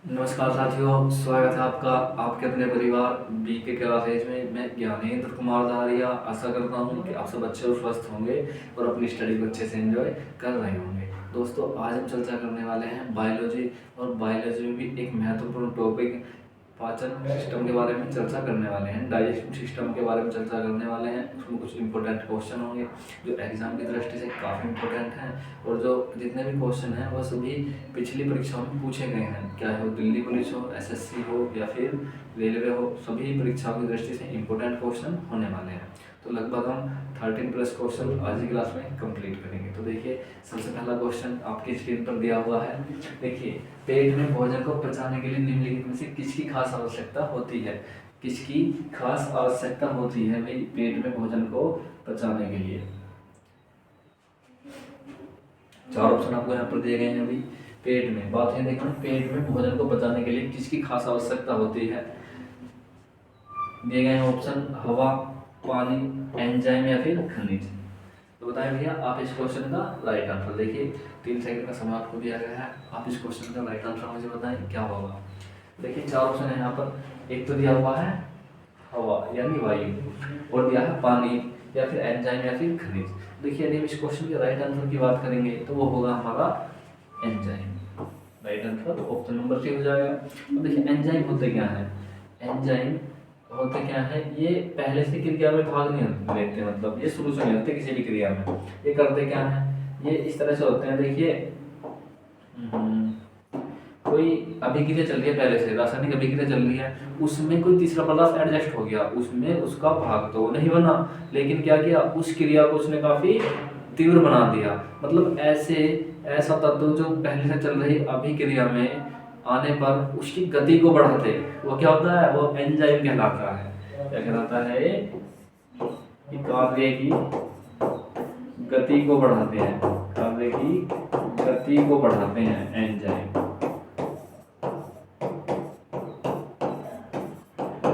नमस्कार साथियों, स्वागत है आपका आपके अपने परिवार बीके क्लासेज में। मैं ज्ञानेंद्र कुमार धारिया आशा करता हूँ कि आप सब अच्छे और स्वस्थ होंगे और अपनी स्टडी को अच्छे से एंजॉय कर रहे होंगे। दोस्तों, आज हम चर्चा करने वाले हैं बायोलॉजी, और बायोलॉजी में भी एक महत्वपूर्ण टॉपिक पाचन सिस्टम के बारे में चर्चा करने वाले हैं, डाइजेस्टिव सिस्टम के बारे में चर्चा करने वाले हैं। उसमें कुछ इंपॉर्टेंट क्वेश्चन होंगे जो एग्जाम की दृष्टि से काफ़ी इंपॉर्टेंट हैं, और जो जितने भी क्वेश्चन हैं वह सभी पिछली परीक्षाओं में पूछे गए हैं, चाहे वो दिल्ली पुलिस हो, एसएससी हो या फिर रेलवे हो। सभी परीक्षाओं की दृष्टि से इंपॉर्टेंट क्वेश्चन होने वाले हैं। तो लगभग हम 13+ क्वेश्चन आज की क्लास में कंप्लीट करेंगे। तो देखिए, सबसे पहला क्वेश्चन आपकी स्क्रीन पर दिया हुआ है। देखिए, पेट में भोजन को पचाने के लिए निम्नलिखित में से किसकी खास आवश्यकता होती है? किसकी खास आवश्यकता होती है भाई पेट में भोजन को पचाने के लिए? चार ऑप्शन आपको यहाँ पर दिए गए हैं। अभी पेट में बात है, देखना, पेट में भोजन को पचाने के लिए किसकी खास आवश्यकता होती है? दिए गए हैं ऑप्शन: हवा, पानी, एंजाइम या फिर खनिज। तो बताएं भैया आप इस क्वेश्चन का राइट आंसर। देखिए, 3 सेकंड का समय आपको दिया गया है, आप इस क्वेश्चन का राइट आंसर मुझे बताएं क्या होगा। देखिए, 4 ऑप्शन है यहाँ पर। एक तो दिया हुआ है हवा यानी वायु, और दिया है पानी या फिर एंजाइम या फिर खनिज। देखिए, यदि हम इस क्वेश्चन के राइट आंसर की बात करेंगे तो वो होगा हमारा enzyme. Right answer option number 3 हो जाएगा। तो देखिए, एंजाइम होते क्या है? एंजाइम होते क्या है? ये पहले से क्रिया में भाग नहीं लेते, मतलब ये शुरू से नहीं होते किसी भी क्रिया में। ये करते क्या है? ये इस तरह से होते हैं। देखिए, कोई अभिक्रिया चल रही है, पहले से रासायनिक अभिक्रिया चल रही है, उसमें कोई तीसरा पदार्थ एडजस्ट हो गया, उसमें उसका भाग तो नहीं बना, लेकिन क्या किया, उस क्रिया को उसने काफी तीव्र बना दिया। मतलब ऐसा तत्व जो पहले से चल रही अभिक्रिया में आने पर उसकी गति को बढ़ाते, वो क्या होता है? वो एंजाइम कहलाता है। क्या कहलाता है? कि कार्य की गति को बढ़ाते हैं, कार्य की गति को बढ़ाते हैं एंजाइम।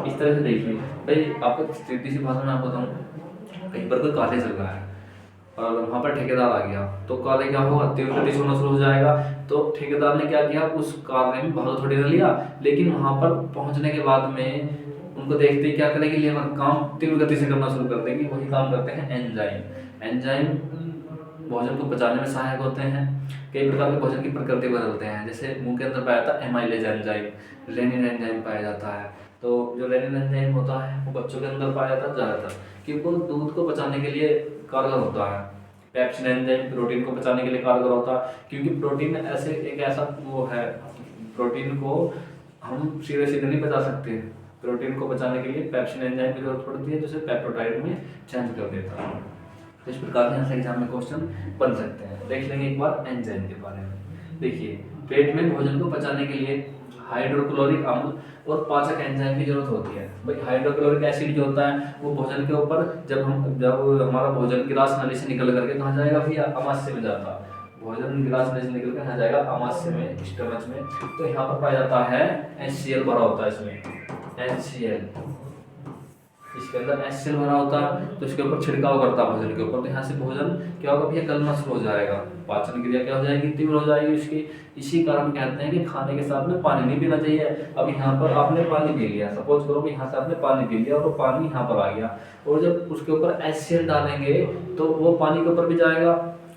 इस तरह से देखिए भाई, आपको सीधी सी भाषा में आपको बताऊं, कहीं पर कोई कार्य चल रहा है और वहां पर ठेकेदार आ गया, तो कार्य क्या होगा? तीव्र गति से होना शुरू हो जाएगा। तो ठेकेदार ने क्या किया? उस कार्य में भाग थोड़ी ना लिया, लेकिन वहां पर पहुंचने के बाद में उनको देखते ही क्या करेंगे, लेबर काम तीव्र गति से करना शुरू कर देंगे। वही काम करते हैं एंजाइम। एंजाइम भोजन को पचाने में सहायक होते हैं। कई प्रकार के भोजन की प्रकृति बदलते हैं, जैसे मुंह के अंदर पाया जाता है एमाइलेज एंजाइम, रेनिन एंजाइम पाया जाता है। तो जो रेनिन एंजाइम होता है वो बच्चों के अंदर पाया जाता है ज़्यादातर, क्योंकि वो दूध को पचाने के लिए कारगर होता है। पेप्सिन एंजाइम प्रोटीन को पचाने के लिए कारगर होता है, क्योंकि प्रोटीन ऐसा वो है, प्रोटीन को हम सीधे सीधे नहीं पचा सकते। प्रोटीन को पचाने के लिए पेप्सिन एंजाइम की जरूरत पड़ती है, जिसे पेप्टोडाइड में चेंज कर देता है। तो इस प्रकार से यहाँ से एग्जाम में क्वेश्चन बन सकते हैं। देख लेंगे एक बार एंजाइम के बारे में। देखिए, पेट में भोजन को पचाने के लिए हाइड्रोक्लोरिक अम्ल और पाचक एंजाइम की जरूरत होती है। भाई, हाइड्रोक्लोरिक एसिड जो होता है वो भोजन के ऊपर जब हमारा भोजन गिलास नली से निकल करके कहाँ जाएगा भैया? अमाशय में जाता। भोजन गिलास नली से निकल कर कहाँ जाएगा? अमाशय में, स्टमच में। तो यहाँ पर पाया जाता है HCl भरा होता है, इसमें HCl, इसके अंदर HCl भरा होता है, तो इसके ऊपर छिड़काव करता है भोजन के ऊपर। तो यहाँ से भोजन क्या होगा भैया? गलना शुरू हो जाएगा, पाचन क्रिया क्या हो जाएगी? तीव्र हो जाएगी उसकी। इसी कारण कहते हैं कि खाने के साथ में पानी नहीं पीना चाहिए। अब यहाँ पर आपने पानी पी लिया, सपोज करो कि यहाँ से आपने पानी पी लिया और वो पानी यहाँ पर आ गया, और जब उसके ऊपर HCl डालेंगे तो वो पानी के ऊपर भी जाएगा,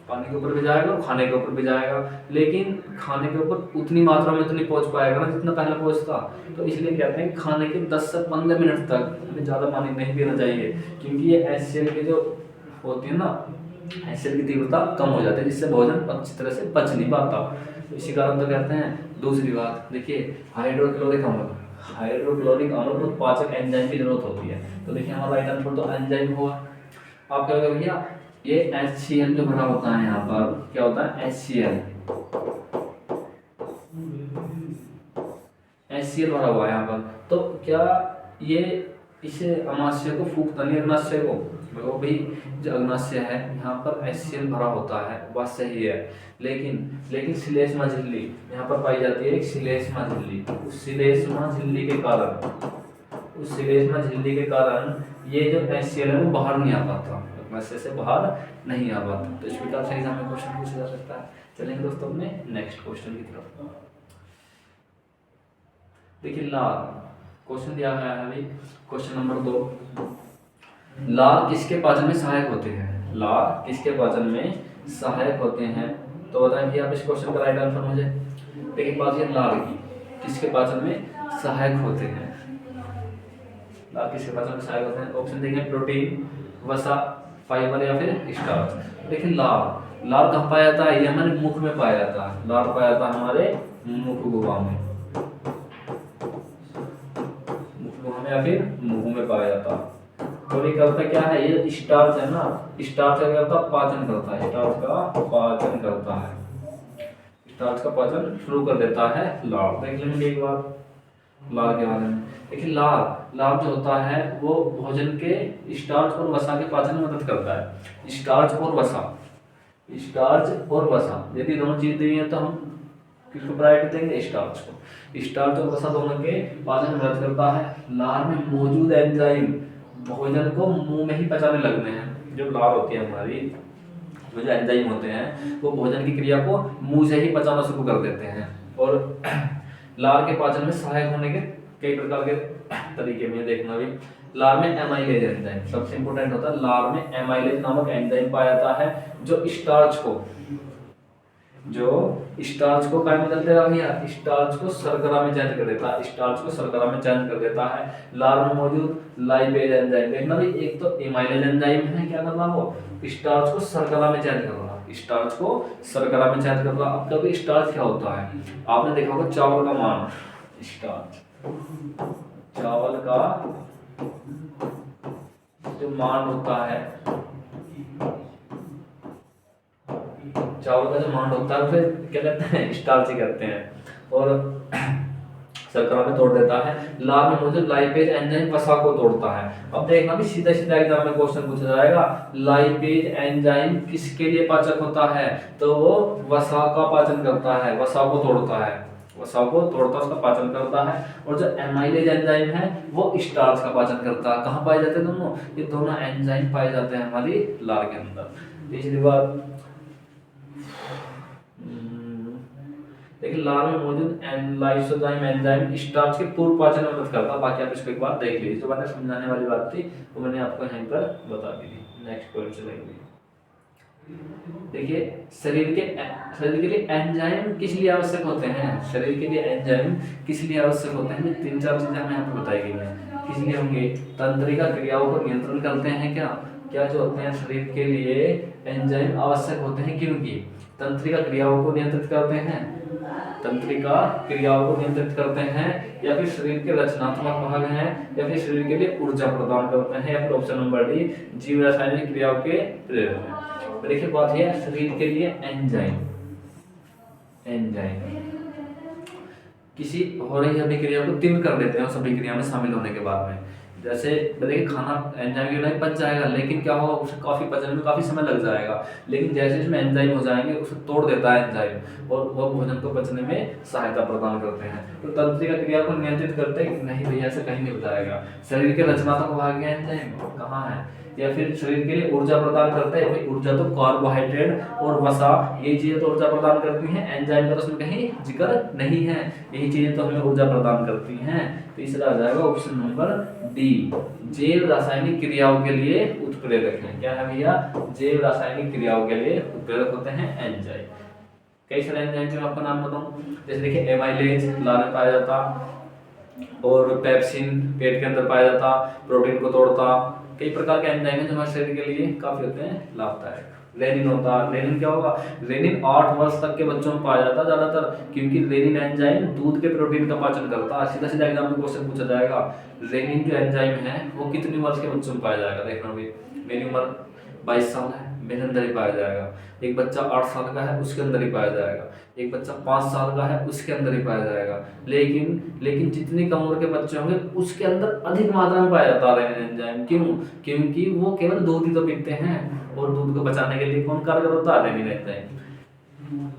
पानी के ऊपर भी जाएगा और खाने के ऊपर भी जाएगा, लेकिन खाने के ऊपर उतनी मात्रा में तो नहीं पहुंच पाएगा ना जितना पहले पहुंचता। तो इसलिए कहते हैं खाने के 10 से 15 मिनट तक हमें ज़्यादा पानी नहीं पीना चाहिए, क्योंकि ये HCl की जो होती है ना, HCl की तीव्रता कम हो जाती है, जिससे भोजन अच्छी तरह से पच नहीं पाता। तो इसी कारण तो कहते हैं। दूसरी बात देखिए, हाइड्रोक्लोरिक अम्ल, हाइड्रोक्लोरिक अम्ल को पाचक एंजाइम की जरूरत होती है। तो देखिए, हमारा राइट आंसर तो एंजाइम हुआ। आप क्या करोगे भैया? ये HCl जो भरा होता है यहाँ पर, क्या होता है? HCl भरा हुआ है यहाँ पर। तो क्या ये इसे अग्नाशय को फूकता नहीं, अग्नाशय को, मतलब भाई जो अग्नाशय है यहाँ पर HCl भरा होता है, बात सही है। लेकिन श्लेष्मा झिल्ली यहाँ पर पाई जाती है, एक श्लेष्मा झिल्ली। उस श्लेष्मा झिल्ली के कारण ये जो HCl है वो बाहर नहीं आ पाता, अग्नाशय से बाहर नहीं आ पाता। तो इस प्रकार से एग्जाम में क्वेश्चन पूछा जा सकता है। चलेंगे दोस्तों अपने नेक्स्ट क्वेश्चन की तरफ। देखिए लाल, क्वेश्चन दिया गया है अभी, क्वेश्चन नंबर 2, लाल किसके पाचन में सहायक होते हैं? लाल किसके पाचन में सहायक होते हैं? तो बताएं कि आप इस क्वेश्चन का राइट आंसर मुझे। देखिए बात है लाल की, किसके पाचन में सहायक होते हैं? लाल किसके पाचन में सहायक होते हैं? ऑप्शन देंगे प्रोटीन, वसा, फाइबर या फिर स्टार्च। देखिए लाल, लाल कहाँ पाया जाता है? ये हमारे मुख में पाया जाता है। लाल पाया जाता है हमारे मुख गुहा में, मुख गुहा में या फिर मुंह में पाया जाता है। तो ये करता क्या है, ये स्टार्च है ना, स्टार्च का करता पाचन करता है, स्टार्च का पाचन करता है, स्टार्च का पाचन शुरू कर देता है लाल। देख लेंगे एक बार लाल के बारे में। देखिए लाल, लाल जो होता है वो भोजन के स्टार्च और वसा के पाचन में मदद करता है। स्टार्च और वसा, स्टार्च और वसा यदि दोनों चीज दी है तो हम किसको प्रायोरिटी देंगे? स्टार्च को। स्टार्च और वसा दोनों के पाचन में मदद करता है। लाल में मौजूद एंजाइम भोजन को मुंह में ही पचाने लगते हैं। जो लाल होती है हमारी, जो एंजाइम होते हैं वो भोजन की क्रिया को मुंह से ही पचाना शुरू कर देते हैं। और लार के पाचन में सहायक होने के कई प्रकार के तरीके में देखना भी। लार में एमाइलेज एंजाइम सबसे इंपॉर्टेंट होता है। लार में एमाइलेज नामक एंजाइम पाया जाता है जो स्टार्च को, जो स्टार्च को क्या में बदलते भैया? स्टार्च को शर्करा में चेंज कर देता है, स्टार्च को शर्करा में चेंज कर देता है। लार में मौजूद लाइपेज एंजाइम देखना भी, एक तो एमाइलेज एंजाइम है, क्या कर रहा वो? स्टार्च को शर्करा में चेंज कर रहा, स्टार्च को शर्करा में चेंज कर रहा। अब कभी स्टार्च क्या होता है? आपने देखा होगा चावल का मान, स्टार्च, चावल का जो मान होता है, चावल का जो मान होता है फिर क्या कहते हैं? स्टार्च ही कहते हैं। और शर्करा में तोड़ देता है। लार में मौजूद लाइपेज एंजाइम वसा को तोड़ता है। अब देखना भी सीधा सीधा एग्जाम में क्वेश्चन पूछा जाएगा, लाइपेज एंजाइम किसके लिए पाचक होता है? तो वो वसा का पाचन करता है, वसा को तोड़ता है, वसा को तोड़ता उसका पाचन करता है। और जो एमाइलेज एंजाइम है वो स्टार्च का पाचन करता है। कहाँ पाए जाते हैं दोनों? ये दोनों एंजाइम पाए जाते हैं हमारी लार के अंदर। तीसरी बात, देखिए लार में मौजूद लाइसोजाइम एंजाइम स्टार्च के पूर्व पाचन में मदद करता है। बाकी आप इसको एक बार देख लीजिए, जो मैंने समझाने वाली बात थी वो मैंने आपको यहीं पर बता दी थी। नेक्स्ट पॉइंट चलेंगे। देखिए शरीर के लिए एंजाइम किस लिए आवश्यक होते हैं? शरीर के लिए एंजाइम किस लिए आवश्यक होते हैं? तीन चार चीजें हमें आपको बताई गई हैं। किस लिए होंगे? तंत्रिका क्रियाओं को नियंत्रण करते हैं। क्या क्या जो होते हैं शरीर के लिए एंजाइम आवश्यक होते हैं? क्योंकि तंत्रिका क्रियाओं को नियंत्रित करते हैं, तंत्रिका क्रियाओं को नियंत्रित करते हैं, या फिर शरीर के रचनात्मक भाग हैं, या फिर शरीर के लिए ऊर्जा प्रदान करते हैं, या फिर ऑप्शन नंबर डी जीव रासायनिक क्रियाओं के प्रेरक हैं। तो देखिए बात है शरीर के लिए एंजाइम, एंजाइम किसी हो रही अभिक्रिया को तीव्र कर देते हैं उस अभिक्रिया में शामिल होने के बाद में। जैसे देखिए खाना एंजाइम के बिना पच जाएगा, लेकिन क्या होगा उसे काफी पचने में काफी समय लग जाएगा। लेकिन जैसे इसमें एंजाइम हो जाएंगे उसे तोड़ देता है एंजाइम, और वह भोजन को पचने में सहायता प्रदान करते हैं। तो तंत्रिका क्रिया को नियंत्रित करते हैं? नहीं भैया, ऐसे कहीं नहीं बताएगा। शरीर के रचनात्मक भाग है एंजाइम, कहाँ है? या फिर शरीर के लिए ऊर्जा प्रदान करता है? ऊर्जा तो कार्बोहाइड्रेट और वसा यही चीजें तो ऊर्जा प्रदान करती हैं। एंजाइम का तो उसमें कहीं जिक्र नहीं है, यही चीजें तो हमें ऊर्जा प्रदान करती हैं। तीसरा आ जाएगा ऑप्शन नंबर डी, जैव रासायनिक क्रियाओं के लिए उत्प्रेरक है। क्या है भैया? जैव रासायनिक क्रियाओं के लिए उत्प्रेरक होते हैं एंजाइम। कई सारे एंजाइम के आपको नाम बताऊं, जैसे देखिए एमाइलेज लार में पाया जाता, और पेप्सिन पेट के अंदर पाया जाता, प्रोटीन को तोड़ता। कई प्रकार के एंजाइम हैं जो हमारे शरीर के लिए काफी होते हैं लाभदायक। रेनिन होता, रेनिन क्या होगा? रेनिन 8 वर्ष तक के बच्चों में पाया जाता है ज्यादातर, क्योंकि रेनिन एंजाइम दूध के प्रोटीन का पाचन करता है। सीधा सीधा एग्जाम में क्वेश्चन पूछा जाएगा, रेनिन जो एंजाइम है वो कितनी वर्ष के बच्चों में पाया जाएगा? देखना भी, मेरी उम्र 22 साल है, मेरे अंदर ही पाया जाएगा। एक बच्चा 8 साल का है, उसके अंदर ही पाया जाएगा। एक बच्चा 5 साल का है, उसके अंदर ही पाया जाएगा। लेकिन जितनी कम उम्र के बच्चे होंगे उसके अंदर अधिक मात्रा में पाया जाता है एंजाइम। क्यों? क्योंकि वो केवल दूध ही तो पीते हैं, और दूध को बचाने के लिए कौन कारगर होता है? Rennin enzyme.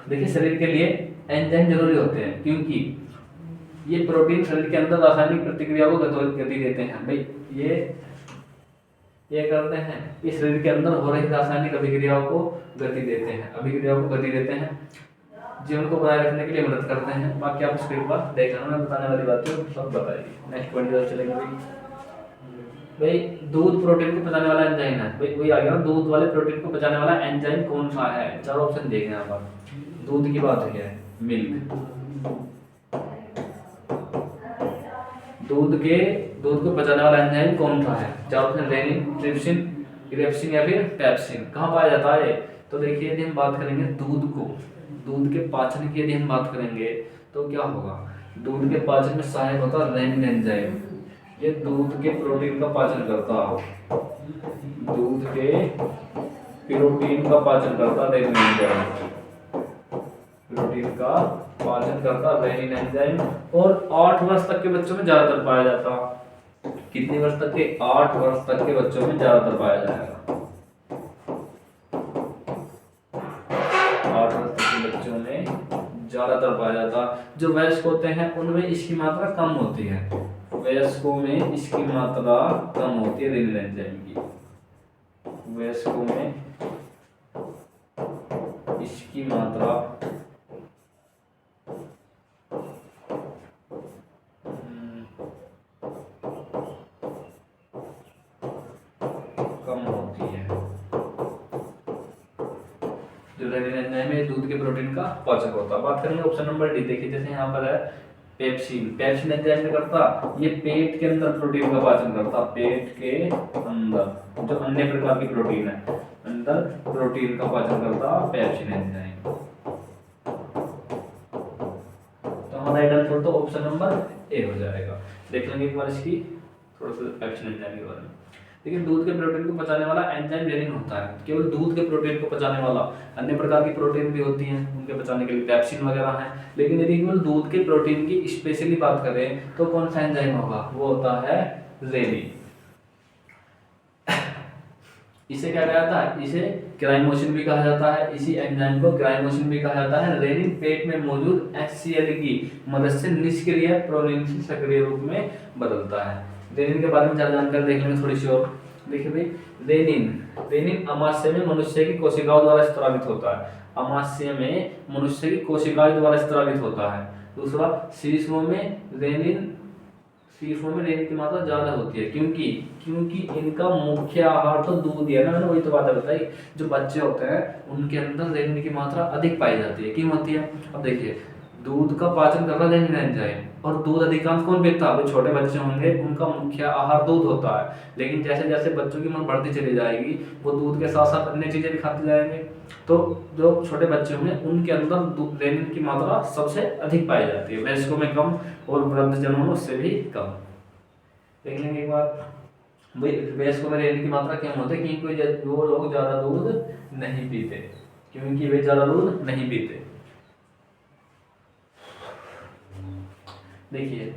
देखिए शरीर के लिए एंजाइम जरूरी होते हैं, क्योंकि ये प्रोटीन शरीर के अंदर रासायनिक प्रतिक्रिया को गति देते हैं। भाई ये करते हैं, इस शरीर के अंदर हो रही रासायनिक अभिक्रियाओं को गति देते हैं, अभिक्रियाओं को गति देते हैं। जीवन को बनाए रखने के लिए मदद करते हैं। बाकी आप इसको एक बार देख लेना, मैं बताने वाली बातें सब बताएगी। नेक्स्ट पॉइंट की तरफ चलेंगे भाई। दूध प्रोटीन को पचाने वाला एंजाइम है भाई, वही आ गया ना, दूध वाले प्रोटीन को पचाने वाला एंजाइम कौन सा है? चार ऑप्शन देखें यहाँ पर। दूध की बात है, मिल्क, दूध को पचाने वाला एंजाइम कौन सा है? चार ऑप्शन, रेनिन, ट्रिप्सिन, इरेप्सिन या फिर पेप्सिन। कहाँ पाया जाता है? तो देखिए यदि हम बात करेंगे दूध के पाचन की यदि हम बात करेंगे तो क्या होगा? दूध के पाचन में सहायक होता है रेनिन एंजाइम। ये दूध के प्रोटीन का पाचन करता है, दूध के प्रोटीन का पाचन करता रेनिन एंजाइम, प्रोटीन का पाचन करता रेनिन एंजाइम। और 8 वर्ष तक के बच्चों में ज्यादातर पाया जाता। कितने वर्ष तक के? 8 वर्ष तक के बच्चों में ज्यादातर पाया जाएगा। 8 वर्ष तक के बच्चों में ज्यादातर पाया जाता। जो वयस्क होते हैं उनमें इसकी मात्रा कम होती है, वयस्कों में इसकी मात्रा कम होती है रेनिन एंजाइम की, वयस्कों में इसकी मात्रा कम होती है। जो रेनिन एंजाइम है दूध के प्रोटीन का पाचक होता है। बात करेंगे ऑप्शन नंबर डी। देखिए जैसे यहाँ पर है पेप्सिन, पेप्सिन एंजाइम में करता, ये पेट के अंदर प्रोटीन का पाचन करता, पेट के अंदर जो अन्य प्रकार की प्रोटीन है अंदर प्रोटीन का पाचन करता पेप्सिन एंजाइम। तो हमारा राइट आंसर तो ऑप्शन नंबर ए हो जाएगा। देख लेंगे एक बार इसकी थोड़ा सा पेप्सिन एंजाइम के बारे में। लेकिन दूध के प्रोटीन को पचाने वाला एंजाइम रेनिन होता है, केवल दूध के प्रोटीन को पचाने वाला। अन्य प्रकार की प्रोटीन भी होती हैं उनके पचाने के लिए पेप्सिन वगैरह हैं, लेकिन यदि केवल दूध के प्रोटीन की स्पेशली बात करें तो कौन सा एंजाइम होगा? वो होता है रेनिन। इसे क्या कहा जाता है? इसे क्राइमोसिन भी कहा जाता है, इसी एंजाइम को क्राइमोसिन भी कहा जाता है। रेनिन पेट में मौजूद HCl की मदद से निष्क्रिय प्रोलिन से सक्रिय रूप में बदलता है। रेनिन के बारे में ज्यादा जानकारी देख लेंगे थोड़ी सी और। देखिए भाई, रेनिन अमाशय में मनुष्य की कोशिकाओं द्वारा स्त्रावित होता है, अमाशय में मनुष्य की कोशिकाओं द्वारा स्त्रावित होता है। दूसरा, शीर्षों में रेनिन की मात्रा ज्यादा होती है, क्योंकि इनका मुख्य आहार तो दूध है ना, मैंने वही तो बात बताई। जो बच्चे होते हैं उनके अंदर रेनिन की मात्रा अधिक पाई जाती है। क्यों होती है? अब देखिए, दूध का पाचन कर रहा रेनिन एंजाइम, और दूध अधिकांश कौन पीता है? छोटे बच्चे होंगे, उनका मुख्य आहार दूध होता है। लेकिन जैसे जैसे बच्चों की उम्र बढ़ती चली जाएगी वो दूध के साथ साथ अन्य चीजें भी खाते जाएंगे, तो जो छोटे बच्चे होंगे उनके अंदर रेनिन की मात्रा सबसे अधिक पाई जाती है, वयस्कों में कम और वृद्धजनों में उससे भी कम। देख लेंगे एक बार, वयस्कों में रेनिन की मात्रा कम होती है क्योंकि वो लोग ज्यादा दूध नहीं पीते, क्योंकि वे ज्यादा दूध नहीं पीते। देखिए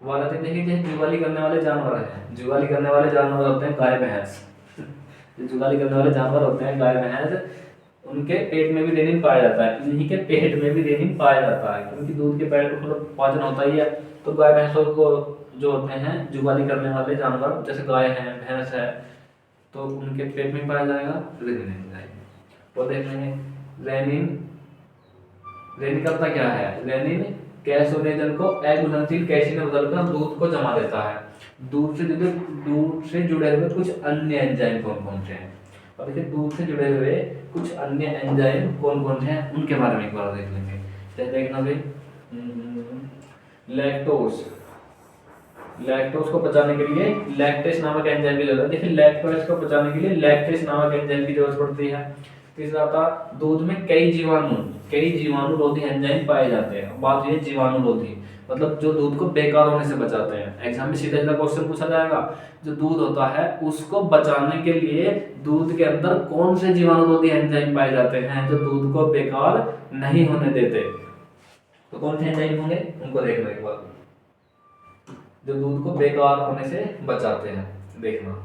देखिए जुगाली करने वाले जानवर हैं, जुगाली करने वाले जानवर होते हैं गाय भैंस। जो जुगाली करने वाले जानवर होते हैं गाय भैंस, उनके पेट में भी रेनिन पाया जाता है, इन्हीं के पेट में भी रेनिन पाया जाता है, क्योंकि दूध के पेट को पाचन होता ही है। तो गाय भैंसों को जो होते हैं जुगाली करने वाले जानवर, जैसे गाय है, भैंस है, तो उनके पेट में पाया जाएगा रेनिन। वो देख लेंगे रेनिन करता क्या है? रेनिन कैल्शियम को अघुलनशील कैल्शियम में बदलकर दूध को जमा देता है। दूध से जुड़े हुए कुछ अन्य एंजाइम कौन कौन से हैं? और देखिए दूध से जुड़े हुए कुछ अन्य एंजाइम कौन कौन से हैं उनके बारे में एक बार देख लेंगे। जैसे देखना भाई, लैक्टोज को पचाने के लिए लैक्टेस नामक एंजाइम की जरूरत है। देखिए लैक्टोज को पचाने के लिए लैक्टेस नामक एंजाइम की जरूरत पड़ती है। तीसरा था, दूध में कई जीवाणुरोधी एंजाइम पाए जाते हैं। बात ये जीवाणुरोधी मतलब जो दूध को बेकार होने से बचाते हैं। एग्जाम में सीधा सीधा क्वेश्चन पूछा जाएगा, जो दूध होता है उसको बचाने के लिए दूध के अंदर कौन से जीवाणुरोधी एंजाइम पाए जाते हैं जो दूध को बेकार नहीं होने देते? तो कौन से एंजाइम होंगे उनको देखना एक बार, जो दूध को बेकार होने से बचाते हैं। देखना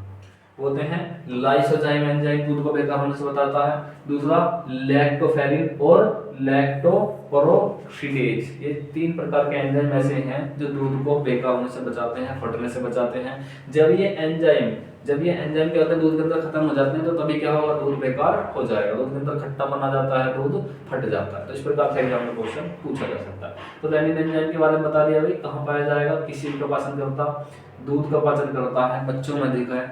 होते हैं लाइसोजाइम एंजाइम, दूध को बेकार होने से बताता है। दूसरा लैक्टोफेरिन और लैक्टोपेरोक्सीडेज, ये 3 प्रकार के एंजाइम ऐसे हैं जो दूध को बेकार होने से बचाते हैं, फटने से बचाते हैं। जब ये एंजाइम जब ये एंजाइम क्या होता है दूध के अंदर खत्म हो जाते हैं तो तभी क्या होगा, दूध बेकार हो जाएगा, दूध के अंदर खट्टा बना जाता है, दूध फट जाता है। तो इस प्रकार से एग्जाम में क्वेश्चन पूछा जा सकता है। तो रेनिन एंजाइम के बारे में बता दिया भाई, कहाँ पाया जाएगा, किसी का पाचन करता, दूध का पाचन करता है, बच्चों में अधिक है,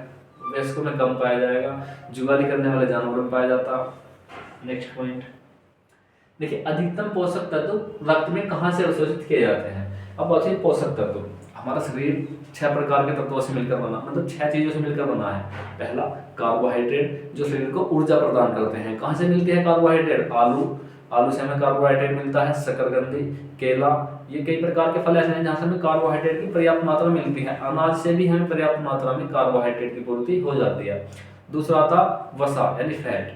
वयस्कों में कम पाया जाएगा, जुगाली करने वाले जानवरों में पाया जाता। नेक्स्ट पॉइंट देखिए, अधिकतम पोषक तत्व रक्त में कहाँ से अवशोषित किए जाते हैं। अब बात है पोषक तत्व, हमारा शरीर 6 प्रकार के तत्वों से मिलकर बना, मतलब 6 चीजों से मिलकर बना है। पहला कार्बोहाइड्रेट, जो शरीर को ऊर्जा प्रदान करते हैं। कहाँ से मिलती है कार्बोहाइड्रेट, आलू से हमें कार्बोहाइड्रेट मिलता है, शकरकंदी, केला, ये कई प्रकार के फल ऐसे हैं जहाँ से हमें कार्बोहाइड्रेट की पर्याप्त मात्रा में मिलती है। अनाज से भी हमें पर्याप्त मात्रा में कार्बोहाइड्रेट की पूर्ति हो जाती है। दूसरा था वसा यानी फैट,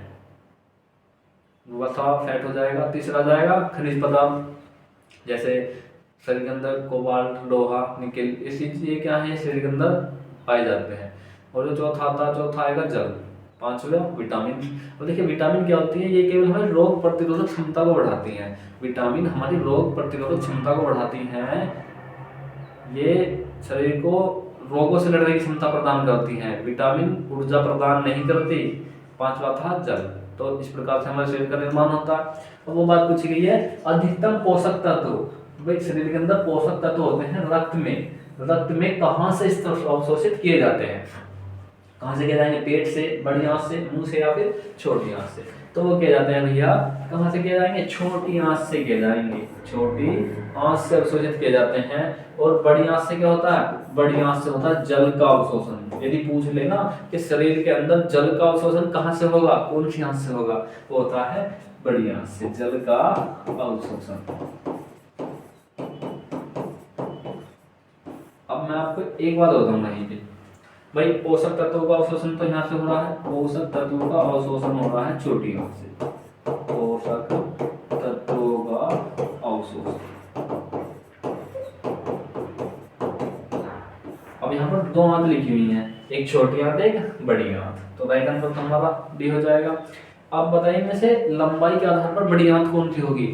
वसा फैट हो जाएगा। तीसरा जाएगा खनिज पदार्थ, जैसे शरीर के अंदर कोबाल्ट, लोहा, निकेल, ऐसी चीजें क्या है शरीर के अंदर पाए जाते हैं। और जो चौथा आएगा जल। पांचवा विटामिन। और देखिए विटामिन क्या होती है, ये केवल हमें रोग प्रतिरोधक क्षमता को बढ़ाती हैं। विटामिन हमारी रोग प्रतिरोधक क्षमता को बढ़ाती हैं, ये शरीर को रोगों से लड़ने की क्षमता प्रदान करती हैं। विटामिन ऊर्जा प्रदान नहीं करती। पांचवा था जल। तो इस प्रकार से हमारे शरीर का निर्माण होता है। और वो बात पूछी गई है अधिकतम पोषक तत्व, भाई शरीर के अंदर पोषक तत्व होते हैं रक्त में कहाँ से अवशोषित किए जाते हैं, कहाँ से किए जाएंगे, पेट से, बड़ी आंत से, मुंह से या फिर छोटी आंत से। तो वो किए जाते हैं भैया, कहाँ से किए जाएंगे, छोटी आंत से किए जाएंगे, छोटी आंत से अवशोषित किए जाते हैं। और बड़ी आंत से क्या होता है, बड़ी आंत से होता है जल का अवशोषण। यदि पूछ लेना कि शरीर के अंदर जल का अवशोषण कहाँ से होगा, कौन सी आंत से होगा, वो होता है बड़ी आंत से, जल का अवशोषण। अब मैं आपको एक बात बताऊंगा यहीं पे, भाई पोषक तत्वों का अवशोषण तो यहाँ से हो रहा है, पोषक तत्वों का अवशोषण हो रहा है छोटी आंत से, पोषक तत्वों का अवशोषण। अब यहाँ पर 2 आंत लिखी हुई हैं, एक छोटी आंत एक बड़ी आंत, तो राइट आंसर तो हमारा डी हो जाएगा। अब बताइए में से लंबाई के आधार पर बड़ी आंत कौन सी होगी।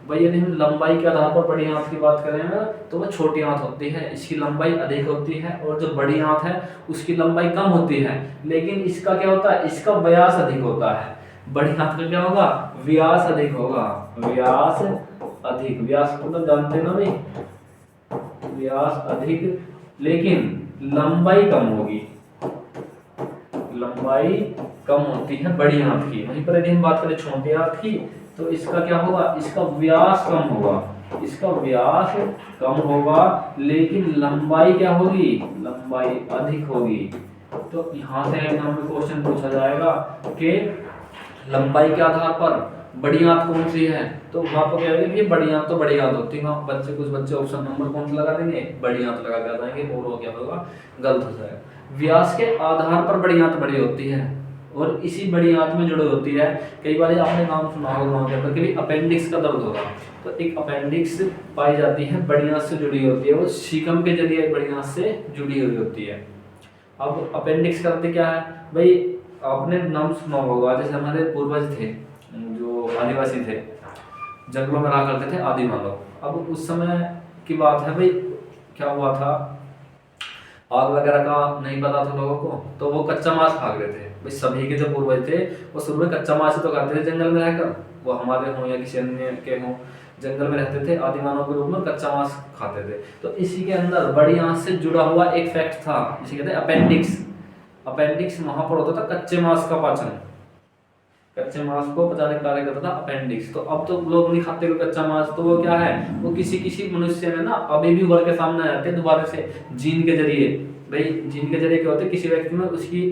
भाई यदि हम लंबाई के आधार पर बड़ी आंत की बात करेंगे तो वह छोटी आंत होती है, इसकी लंबाई अधिक होती है, और जो बड़ी आंत है उसकी लंबाई कम होती है, लेकिन इसका क्या होता है, इसका व्यास अधिक होता है। बड़ी आंत का क्या होगा, व्यास अधिक होगा, व्यास अधिक, व्यास मतलब जानते ना भाई, व्यास अधिक, लेकिन लंबाई कम होगी, लंबाई कम होती है बड़ी आंत की। वहीं पर यदि हम बात करें छोटी आंत की तो इसका क्या होगा, इसका व्यास कम होगा, इसका व्यास कम होगा, लेकिन लंबाई क्या होगी, लंबाई अधिक होगी। तो यहाँ से एग्जाम में क्वेश्चन पूछा जाएगा कि लंबाई के आधार पर बड़ी आंत कौन सी है, तो वहां पर क्या होगा कि बड़ी आंत तो बड़ी आंत होती है, कुछ बच्चे ऑप्शन नंबर कौन सा लगा देंगे, बड़ी आंत लगा के आ जाएंगे, और वो क्या होगा, गलत हो जाएगा। व्यास के आधार पर बड़ी आंत बड़ी होती है और इसी बड़ी आंत में जुड़ी होती है। कई बार आपने नाम सुना होगा कि भी अपेंडिक्स का दर्द होगा, तो एक अपेंडिक्स पाई जाती है बड़ी आंत से जुड़ी होती है, वो सीकम के जरिए बड़ी आंत से जुड़ी हुई होती है। अब अपेंडिक्स करते क्या है भाई, आपने नाम सुना होगा, जैसे हमारे पूर्वज थे जो आदिवासी थे, जंगलों में रहा करते थे आदि मानव। अब उस समय की बात है भाई, क्या हुआ था, आग वगैरह का नहीं पता था लोगों को, तो वो कच्चा मांस भाग रहे थे। भाई सभी के जो पूर्वज थे वो शुरू में कच्चा मांस तो खाते थे जंगल में रहकर, वो हमारे हों या किसी अन्य के हों, जंगल में रहते थे, आदि मानव के रूप में कच्चा मांस खाते थे। तो इसी के अंदर बड़ी आंत से जुड़ा हुआ एक फैक्ट था, जिसे कहते हैं अपेंडिक्स। अपेंडिक्स वहां पर होता था कच्चे मांस का पाचन, कच्चे मांस को पचाने का कार्य करता था अपेंडिक्स। तो अब तो लोग नहीं खाते कच्चा मांस, तो वो क्या है, वो किसी मनुष्य में ना अभी भी उभर के सामने आते हैं दोबारा से जीन के जरिए। भाई जीन के जरिए क्या होता है, किसी व्यक्ति में उसकी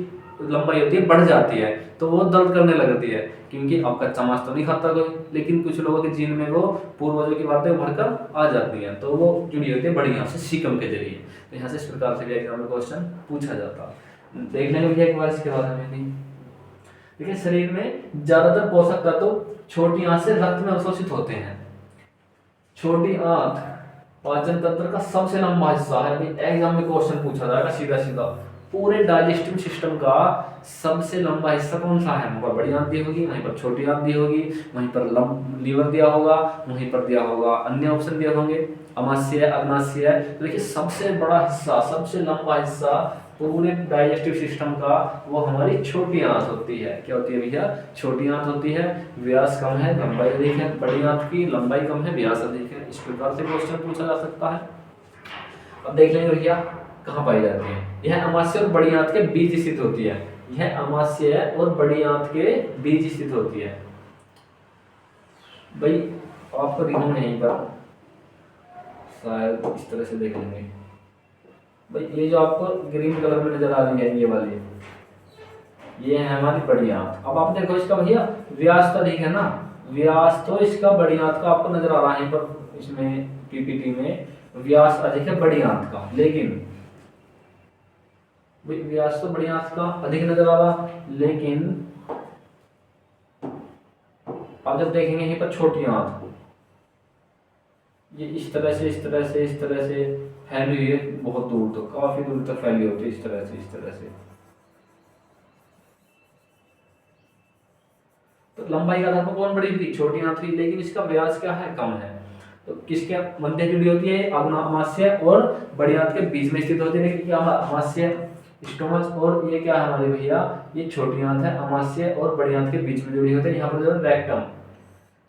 लंबाई होती है बढ़ जाती है, तो वो दर्द करने लगती है, क्योंकि अब कच्चा मांस तो नहीं खाता कोई, लेकिन कुछ लोगों के जीन में वो पूर्वजों की बातें उभर कर आ जाती हैं, तो वो जुड़ी होती है बड़ी आंत से सीकम के जरिए। तो यहाँ से इस प्रकार से एग्जाम में क्वेश्चन पूछा जाता है। देखने को एक बार इसके बाद हमें नहीं, देखिए शरीर में ज्यादातर पोषक तत्व छोटी आंत से रक्त में अवशोषित होते हैं। छोटी आंत पाचन तंत्र का सबसे लंबा हिस्सा है, एग्जाम में क्वेश्चन पूछा जाएगा सीधा सीधा, पूरे डाइजेस्टिव सिस्टम का सबसे लंबा हिस्सा कौन सा है, वहाँ पर बड़ी आंत दी होगी, वहीं पर छोटी आंत दी होगी, वहीं पर लीवर दिया होगा, वहीं पर दिया होगा अन्य ऑप्शन दिए होंगे, अमाशय, अग्नाशय। तो देखिए सबसे बड़ा हिस्सा, सबसे लंबा हिस्सा पूरे डाइजेस्टिव सिस्टम का वो हमारी छोटी आंत होती है। क्या होती है भैया? छोटी आंत होती है, व्यास कम है, लंबाई अधिक है। बड़ी आंत की लंबाई कम है, व्यास अधिक है। इस प्रकार से क्वेश्चन पूछा जा सकता है। अब देख लेंगे भैया कहाँ पाई जाती है। यह अमाशय और बड़ी आंत के बीच स्थित होती है। यह अमाशय और बड़ी आंत के बीच स्थित होती है। भाई आपको दिखाऊंगा यहीं पर, शायद इस तरह से देख लेंगे। भाई ये जो आपको ग्रीन कलर में नजर आ रही है ये वाली, ये है हमारी बड़ी आंत। अब आप देखो इसका भैया व्यास तो अधिक है ना, व्यास तो इसका बड़ी आंत का आपको नजर आ रहा है पर इसमें पीपीटी में व्यास अधिक है बड़ी आंत का, लेकिन व्यास तो बड़ी आंत का अधिक नजर आ रहा, लेकिन आप जब देखेंगे यहीं पर छोटी आंत ये इस तरह से फैली हुई है, बहुत दूर तक, काफी दूर तक फैली होती है इस तरह से। तो लंबाई का आधार पर कौन बड़ी थी? छोटी आंत थी, लेकिन इसका व्यास क्या है? कम है। तो किसके मध्य जुड़ी होती है? अमाशय और बड़ी आंत के बीच में स्थित होती है। लेकिन क्या अमाशय स्टोमच और ये क्या है हमारे भैया? ये छोटी आंत है, अमाशय और बड़ी आंत के बीच में जुड़ी होती है। यहाँ पर जो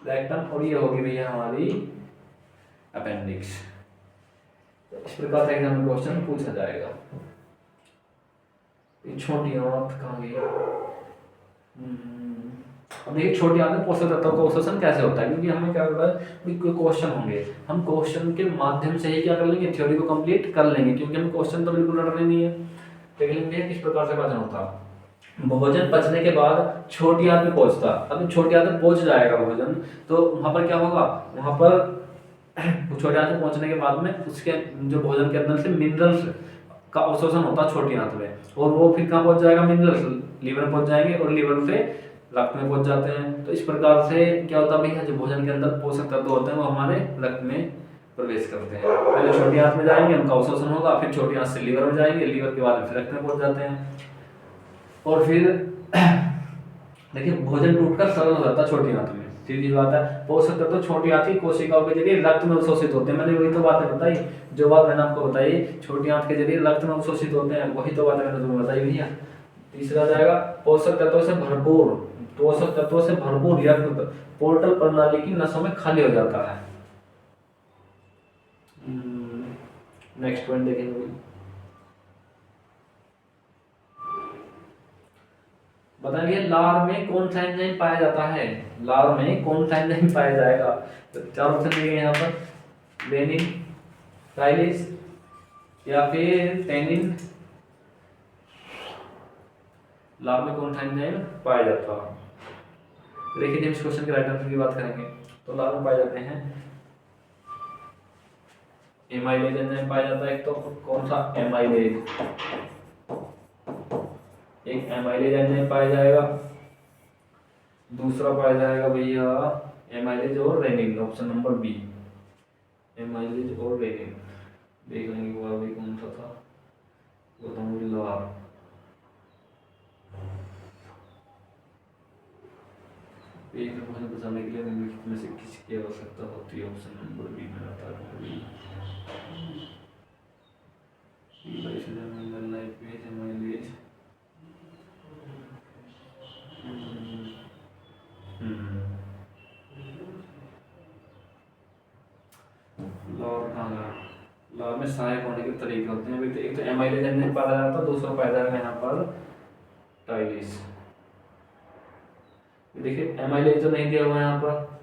रेक्टम और ये होगी भैया हमारी अपेंडिक्स। तो इस प्रकार से एग्जाम में क्वेश्चन पूछा जाएगा। ये छोटी आंत कहाँ गई? अब देखिए छोटी आंत में पोषक तत्वों का अवशोषण कैसे होता है, क्योंकि हमें क्या करना है, कोई क्वेश्चन होंगे, हम क्वेश्चन के माध्यम से ही क्या कर लेंगे? थ्योरी को कंप्लीट कर लेंगे, क्योंकि हमें क्वेश्चन तो बिल्कुल रटने नहीं है। देख लेंगे किस प्रकार से पाचन होता है। भोजन पचने के बाद छोटी आंत में पहुंचता, अब छोटी आंत में पहुंच जाएगा भोजन, तो वहां पर क्या होगा? वहां पर छोटी आंत में पहुंचने के बाद में उसके जो भोजन के अंदर से मिनरल्स का अवशोषण होता है छोटी आंत में, और वो फिर कहाँ पहुंच जाएगा? मिनरल्स लीवर में पहुंच जाएंगे और लीवर से रक्त में पहुंच जाते हैं। तो इस प्रकार से क्या होता है भैया? जो भोजन के अंदर पोषक तत्व होते हैं वो हमारे रक्त में प्रवेश करते हैं। पहले छोटी आंत में जाएंगे, उनका अवशोषण होगा, फिर छोटी आंत से लीवर में जाएंगे, लीवर के बाद फिर रक्त में पहुंच जाते हैं। और फिर देखिए भोजन टूटकर सरल हो जाता है छोटी आंत में, सीधी बात है। पोषक तत्व छोटी आंत की कोशिकाओं के जरिए रक्त में अवशोषित होते हैं। मैंने वही तो बातें बताई, जो बात मैंने आपको बताई, छोटी आंत के जरिए रक्त में अवशोषित होते हैं, वही तो बातें मैंने तुम्हें बताई भैया। तीसरा जाएगा पोषक तत्वों से भरपूर यकृत पोर्टल प्रणाली की नसों में खाली हो जाता है। नेक्स्ट पॉइंट देखेंगे। बताइए लार में कौन सा एंजाइम पाया जाता है? लार में कौन सा एंजाइम पाया जाएगा? तो चार ऑप्शन दिए गए यहाँ पर, रेनिन, टाइलिस या फिर टेनिन। लार में कौन सा एंजाइम पाया जाता है? देखिए जब इस क्वेश्चन के राइट आंसर की बात करेंगे तो लार में पाए जाते हैं एमाइलेज एंजाइम पाया जाता है। एक तो कौन सा? एमाइलेज, एक एमाइलेज एंजाइम पाया जाएगा। दूसरा पाया जाएगा भैया एमाइलेज और rennin, option number B, amylase और रेनिन। देख लेंगे वो अभी कौन सा था, बताऊंगी लार। एक मुझे बताने के लिए निम्नलिखित में से किसकी आवश्यकता होती है? ऑप्शन नंबर बी में आता है। लार में सहायक होने के तरीके होते हैं। एक तो एमाइलेज एंजाइम पाया जाता है, दूसरा पाया जाएगा यहाँ पर टाइलिस। देखिए एमाइलेज तो नहीं दिया हुआ यहाँ पर,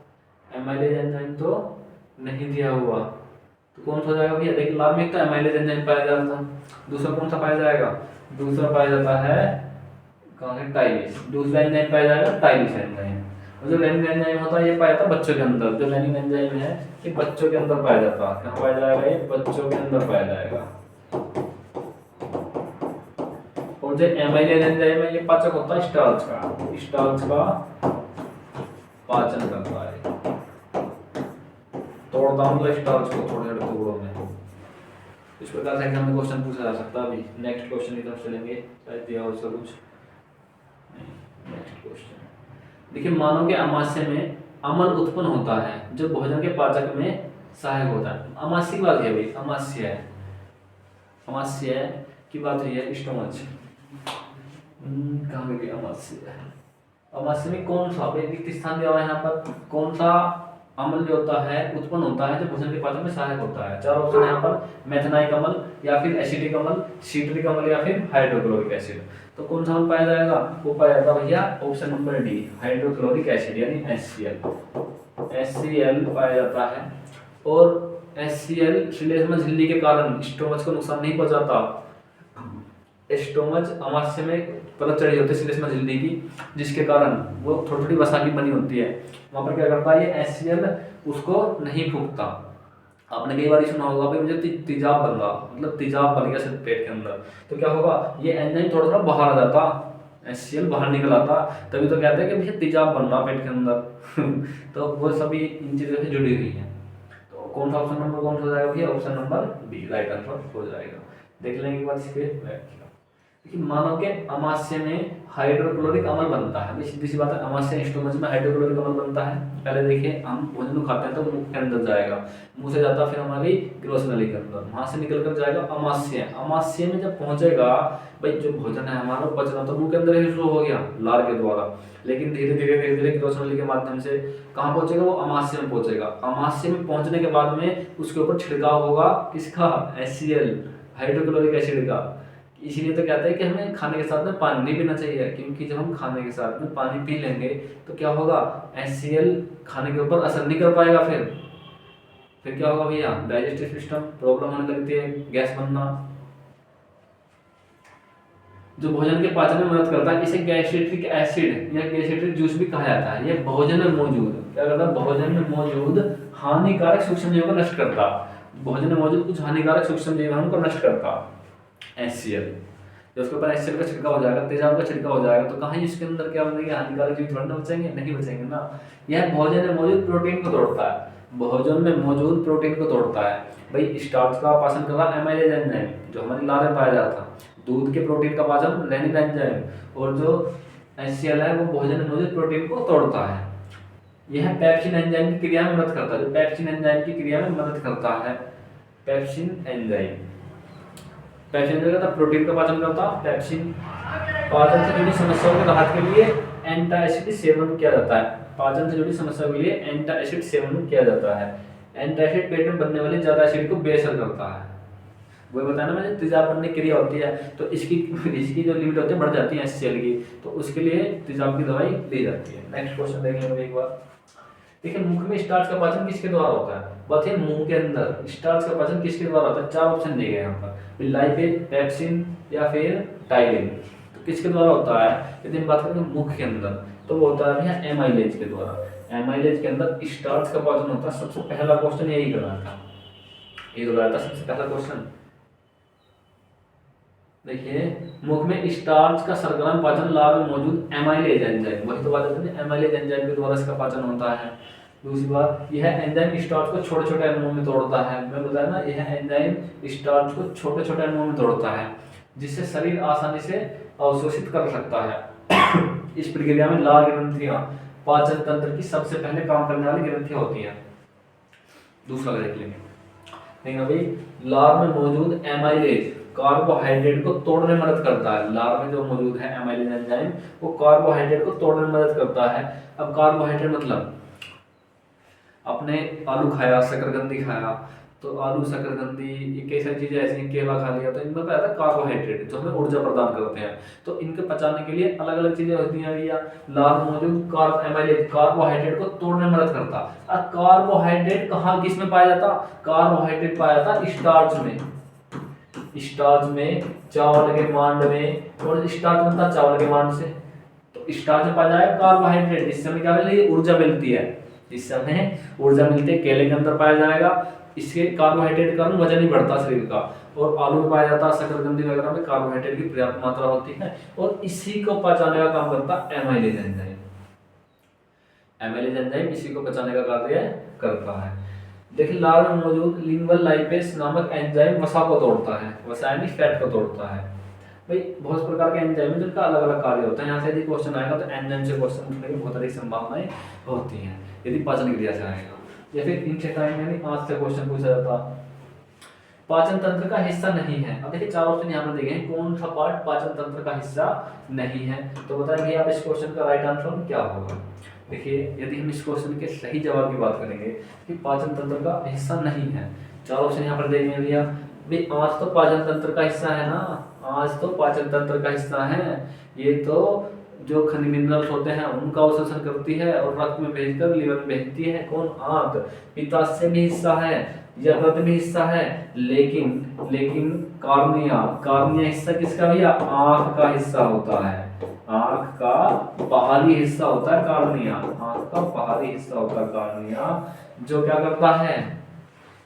एमाइलेज एंजाइम तो नहीं दिया हुआ, तो कौन सा हो जाएगा भैया? देखिए लार में एक तो एमाइलेज एंजाइम पाया जाता है, दूसरा कौन सा पाया जाएगा? दूसरा पाया जाता है कहाँ है? टाइलिस। दूसरा एंजाइम पाया जाएगा टाइलिस एंजाइम। और जो रेनिन एंजाइम होता है ये पाया जाता है बच्चों के अंदर। जो रेनिन एंजाइम है ये बच्चों के अंदर पाया जाता है। कहाँ पाया जाएगा? ये बच्चों के अंदर पाया जाएगा। और जो एमाइलेज एंजाइम है ये पाचक होता है स्टार्च का पाचन करता है, तोड़ता मतलब स्टार्च को थोड़े छोटे टुकड़ों में। इस प्रकार से एग्जाम में क्वेश्चन पूछा जा सकता है। अभी नेक्स्ट क्वेश्चन की तरफ चलेंगे, शायद दिया हो उसका कुछ नहीं। नेक्स्ट क्वेश्चन देखिए, मानव के अमाशय में अम्ल उत्पन्न होता है जो भोजन के पाचक में सहायक होता है। अमाशय की बात है भाई, अमाशय की बात हुई है स्टोमच। कहाँ गई अमाशय? अमाशय में कौन सा रिक्त स्थान दिया हुआ है यहाँ पर, कौन सा अम्ल जो होता है उत्पन्न होता है जो भोजन के पाचन में सहायक होता है? चार ऑप्शन है यहाँ पर, मेथनाइक अम्ल या फिर एसिटिक अम्ल, सीट्रिक अम्ल या फिर हाइड्रोक्लोरिक एसिड। तो कौन सा अम्ल पाया जाएगा? वो पाया जाता है भैया option number D, hydrochloric acid यानी HCl। HCl पाया जाता है और HCl श्लेष्मा झिल्ली के कारण स्टोमच को नुकसान नहीं पहुंचाता। स्टोमच अमाशय में परत चढ़ी होती है श्लेष्मा झिल्ली की, जिसके कारण वो थोड़ी थोड़ी वसा की बनी होती है, वहां पर क्या करता है ये HCl उसको नहीं फूंकता। आपने कई बार सुना होगा भाई मुझे तेजाब बन रहा, मतलब तेजाब बन गया सिर्फ पेट के अंदर, तो क्या होगा ये एंजाइम थोड़ा थोड़ा बाहर आ जाता, HCl बाहर निकल आता, तभी तो कहते हैं कि मुझे तेजाब बन रहा पेट के अंदर। तो वो सभी इन चीजों से जुड़ी हुई है। तो कौन सा ऑप्शन नंबर कौन सा हो जाएगा भैया? Option number B right answer हो जाएगा। देख लेंगे एक बार इसके देखिए, मानव के अमाशय में हाइड्रोक्लोरिक अम्ल बनता है। भाई सीधी सी बात है, अमाशय स्टोमच में हाइड्रोक्लोरिक अम्ल बनता है। पहले देखिए हम भोजन को खाते हैं तो मुंह के अंदर जाएगा, मुंह से जाता फिर हमारी ग्रोस नली के अंदर, वहां से निकल कर जाएगा अमाशय। अमाशय में जब पहुंचेगा भाई जो भोजन है हमारा पचना तो मुंह के अंदर ही शुरू हो गया लार के द्वारा, लेकिन धीरे धीरे ग्रोस नली के माध्यम से कहाँ पहुंचेगा? वो अमाशय में पहुंचेगा। अमाशय में पहुंचने के बाद में उसके ऊपर छिड़काव होगा किसका? HCl हाइड्रोक्लोरिक एसिड का। इसीलिए तो कहते हैं कि हमें खाने के साथ में पानी नहीं पीना चाहिए, क्योंकि जब हम खाने के साथ में पानी पी लेंगे तो क्या होगा? HCl खाने के ऊपर असर नहीं कर पाएगा, फिर क्या होगा भैया? डाइजेस्टिव सिस्टम प्रॉब्लम होने लगती है, गैस बनना। जो भोजन के पाचन में मदद करता है इसे गैस्ट्रिक एसिड या गैस्ट्रिक जूस भी कहा जाता है। ये भोजन में मौजूद क्या करता है? भोजन में मौजूद हानिकारक सूक्ष्मजीवों को नष्ट करता, भोजन में मौजूद कुछ हानिकारक सूक्ष्मजीवों को नष्ट करता HCl। जब उसके ऊपर HCl का छिड़काव हो जाएगा, तेजाब का छिड़काव हो जाएगा, तो कहाँ इसके अंदर क्या बनेंगे? हानिकारक जीव थोड़ा ना बचेंगे, नहीं बचेंगे ना। यह भोजन में मौजूद प्रोटीन को तोड़ता है, भोजन में मौजूद प्रोटीन को तोड़ता है। भाई स्टार्च का पाचन कर रहा है एमाइलेज एंजाइम जो हमारी लार में पाया जाता है, दूध के प्रोटीन का पाचन रेनिन एंजाइम, और जो HCl है वो भोजन में मौजूद प्रोटीन को तोड़ता है। यह पेप्सिन एंजाइम की क्रिया में मदद करता है, जो पेप्सिन एंजाइम की क्रिया में मदद करता है। पेप्सिन एंजाइम प्रोटीन का पाचन करता। पेप्सिन पाचन से जुड़ी समस्याओं के राहत के लिए एंटासिड सेवन किया जाता है। पाचन से जुड़ी समस्याओं के लिए एंटासिड सेवन किया जाता है। एंटासिड पेट में बनने वाली ज्यादा एसिड को बेअसर करता है। वही बताया ना मैंने, तेजाब बनने की क्रिया होती है तो इसकी जो लिमिट होती है बढ़ जाती है HCl की, तो उसके लिए तेजाब की दवाई दी जाती है। नेक्स्ट क्वेश्चन देखेंगे एक बार। देखिए मुख में स्टार्च का पाचन किसके द्वारा होता है? बात है मुंह के अंदर स्टार्च का पाचन किसके द्वारा होता है? चार ऑप्शन दिए गए यहाँ पर, लाइपेज, पेप्सिन या फिर टाइलिन। तो किसके द्वारा होता है? यदि हम बात करें मुख के अंदर तो वो होता है भैया एमाइलेज के द्वारा। एमाइलेज के अंदर स्टार्च का पाचन होता है। सबसे पहला क्वेश्चन यही करना था, ये तो था सबसे पहला क्वेश्चन। देखिए मुख में स्टार्च का सरगर्म पाचन लार में मौजूद एमाइलेज एंजाइम, वही तो बात है, एमाइलेज एंजाइम के द्वारा इसका पाचन होता है। दूसरी बात, यह एंजाइम स्टार्च को छोटे छोटे अणुओं में तोड़ता है। मैं बताया ना, यह एंजाइम स्टार्च को छोटे छोटे अणुओं में तोड़ता है, जिससे शरीर आसानी से अवशोषित कर सकता है। इस प्रक्रिया में लार ग्रंथियां पाचन तंत्र की सबसे पहले काम करने वाली ग्रंथियां होती हैं। दूसरा देख लेंगे भाई, लार में मौजूद एमाइलेज कार्बोहाइड्रेट को तोड़ने में मदद करता है। लार में जो मौजूद है एमाइलेज एंजाइम वो कार्बोहाइड्रेट को तोड़ने में मदद करता है। अब कार्बोहाइड्रेट मतलब अपने आलू खाया, शकरकंदी खाया, तो आलू शकरकंदी ये कई सारी चीजें ऐसी हैं, केला खा लिया, तो इनमें क्या है कार्बोहाइड्रेट जो हमें ऊर्जा प्रदान करते हैं। तो इनके पचाने के लिए अलग अलग चीजें होती हैं भैया। लार में मौजूद एमाइलेज कार्बोहाइड्रेट को तोड़ने में मदद करता। अब कार्बोहाइड्रेट कहाँ किस में पाया जाता? कार्बोहाइड्रेट पाया जाता स्टार्च में। स्टार्च में, चावल के मांड में, और स्टार्च बनता चावल के मांड से, तो स्टार्च में पाया जाएगा कार्बोहाइड्रेट, जिससे हमें क्या मिलती है? ऊर्जा मिलती है। जिससे हमें ऊर्जा मिलती है केले के अंदर पाया जाएगा। इसके कार्बोहाइड्रेट के कारण वजन नहीं बढ़ता शरीर का। और आलू में पाया जाता है, शकरकंदी वगैरह में कार्बोहाइड्रेट की पर्याप्त मात्रा होती है, और इसी को पचाने का काम करता है एमाइलेज एंजाइम। एमाइलेज एंजाइम इसी को पचाने का कार्य करता है। देखिए लार में मौजूद लिंगुअल लाइपेज नामक एंजाइम वसा को तोड़ता है, वसा यानी फैट को तोड़ता है। भाई बहुत प्रकार के एंजाइम हैं जिनका अलग अलग कार्य होता है। यहाँ से यदि क्वेश्चन आएगा तो एंजाइम से क्वेश्चन पूछने की बहुत अधिक संभावनाएं होती हैं यदि पाचन क्रिया से आएगा, या फिर इंटेस्टाइन यानी आंत से क्वेश्चन पूछा जाता। पाचन तंत्र का हिस्सा नहीं है। अब देखिए चार ऑप्शन यहाँ पर दिए हैं, कौन सा पार्ट पाचन तंत्र का हिस्सा नहीं है, तो बताइए आप इस क्वेश्चन का राइट आंसर क्या होगा। देखिए यदि हम इस क्वेश्चन के सही जवाब की बात करेंगे कि पाचन तंत्र का हिस्सा नहीं है, चार ऑप्शन यहाँ पर देंगे भैया, भाई आंच तो पाचन तंत्र का हिस्सा है ना, आंच तो पाचन तंत्र का हिस्सा है, ये तो जो खनिज मिनरल्स होते हैं उनका अवशोषण करती है और रक्त में भेजकर लीवर में भेजती है। कौन? आंत। पित्ताशय भी हिस्सा है, यकृत भी हिस्सा है, लेकिन कार्निया हिस्सा किसका भैया? आंख का हिस्सा होता है, आंख का बाहरी हिस्सा होता है कार्निया, आंख का बाहरी हिस्सा होता है कार्निया, जो क्या करता है,